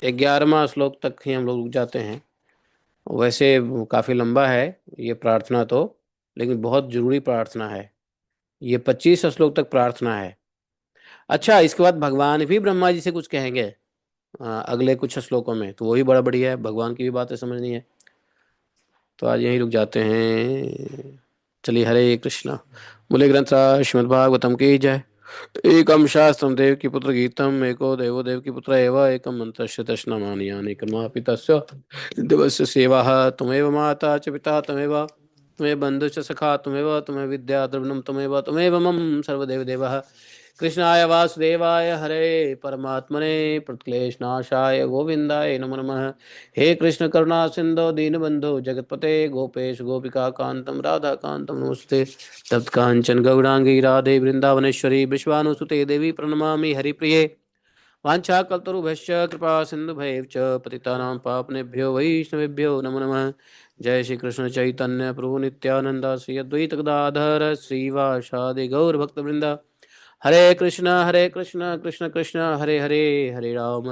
11वां श्लोक तक ही हम लोग रुक जाते हैं। वैसे काफी लंबा है ये प्रार्थना तो, लेकिन बहुत जरूरी प्रार्थना है। ये 25 श्लोक तक प्रार्थना है। अच्छा, इसके बाद भगवान भी ब्रह्मा जी से कुछ कहेंगे अगले कुछ श्लोकों में, तो वो भी बड़ा बढ़िया है, भगवान की भी बातें समझनी है। तो आज यहीं रुक जाते हैं। चलिए, हरे कृष्णा। मूले ग्रंथ श्रीमद् भागवतम की जय। एकम शास्त्रम देव की पुत्र गीतम एको देवो देव की पुत्र एव एकम मंत्रस्य तस्नामानि यानि कर्मापि तस्य दिवस्य सेवाः त्वमेव माता च पिता त्वमेव त्वमेव बन्धुश्च सखा त्वमेव त्वमेव विद्या द्रविणं त्वमेव त्वमेव मम सर्वदेव देवः। कृष्णाय वासुदेवाय हरे परमात्मने प्रतिक्लेशनाशाय गोविन्दाय नमो नमः। हे कृष्ण करुणा सिंधु दीनबंधु जगतपते गोपेश गोपिका कांतम राधा कांतम नमस्ते। तप्त कांचन गौरांगी राधे वृंदावनेश्वरी विश्वानुसुते देवी प्रणमामि हरिप्रिये। वाञ्छाकल्पतरुभ्यश्च कृपा सिन्धुभैः च पतितानां पावनेभ्यो वैष्णवेभ्यो नमो नमः। जय श्री कृष्ण चैतन्य प्रभु नित्यानंद श्री अद्वैत गदाधर श्रीवासादि गौर भक्तवृंद। हरे कृष्ण कृष्ण कृष्ण हरे हरे, हरे राम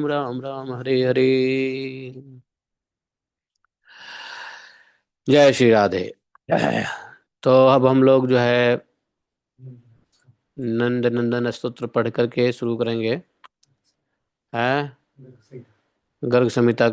राम राम हरे हरे। जय श्री राधे। जय। तो अब हम लोग जो है नंद नंदन स्तोत्र पढ़ करके शुरू करेंगे। है गर्ग संहिता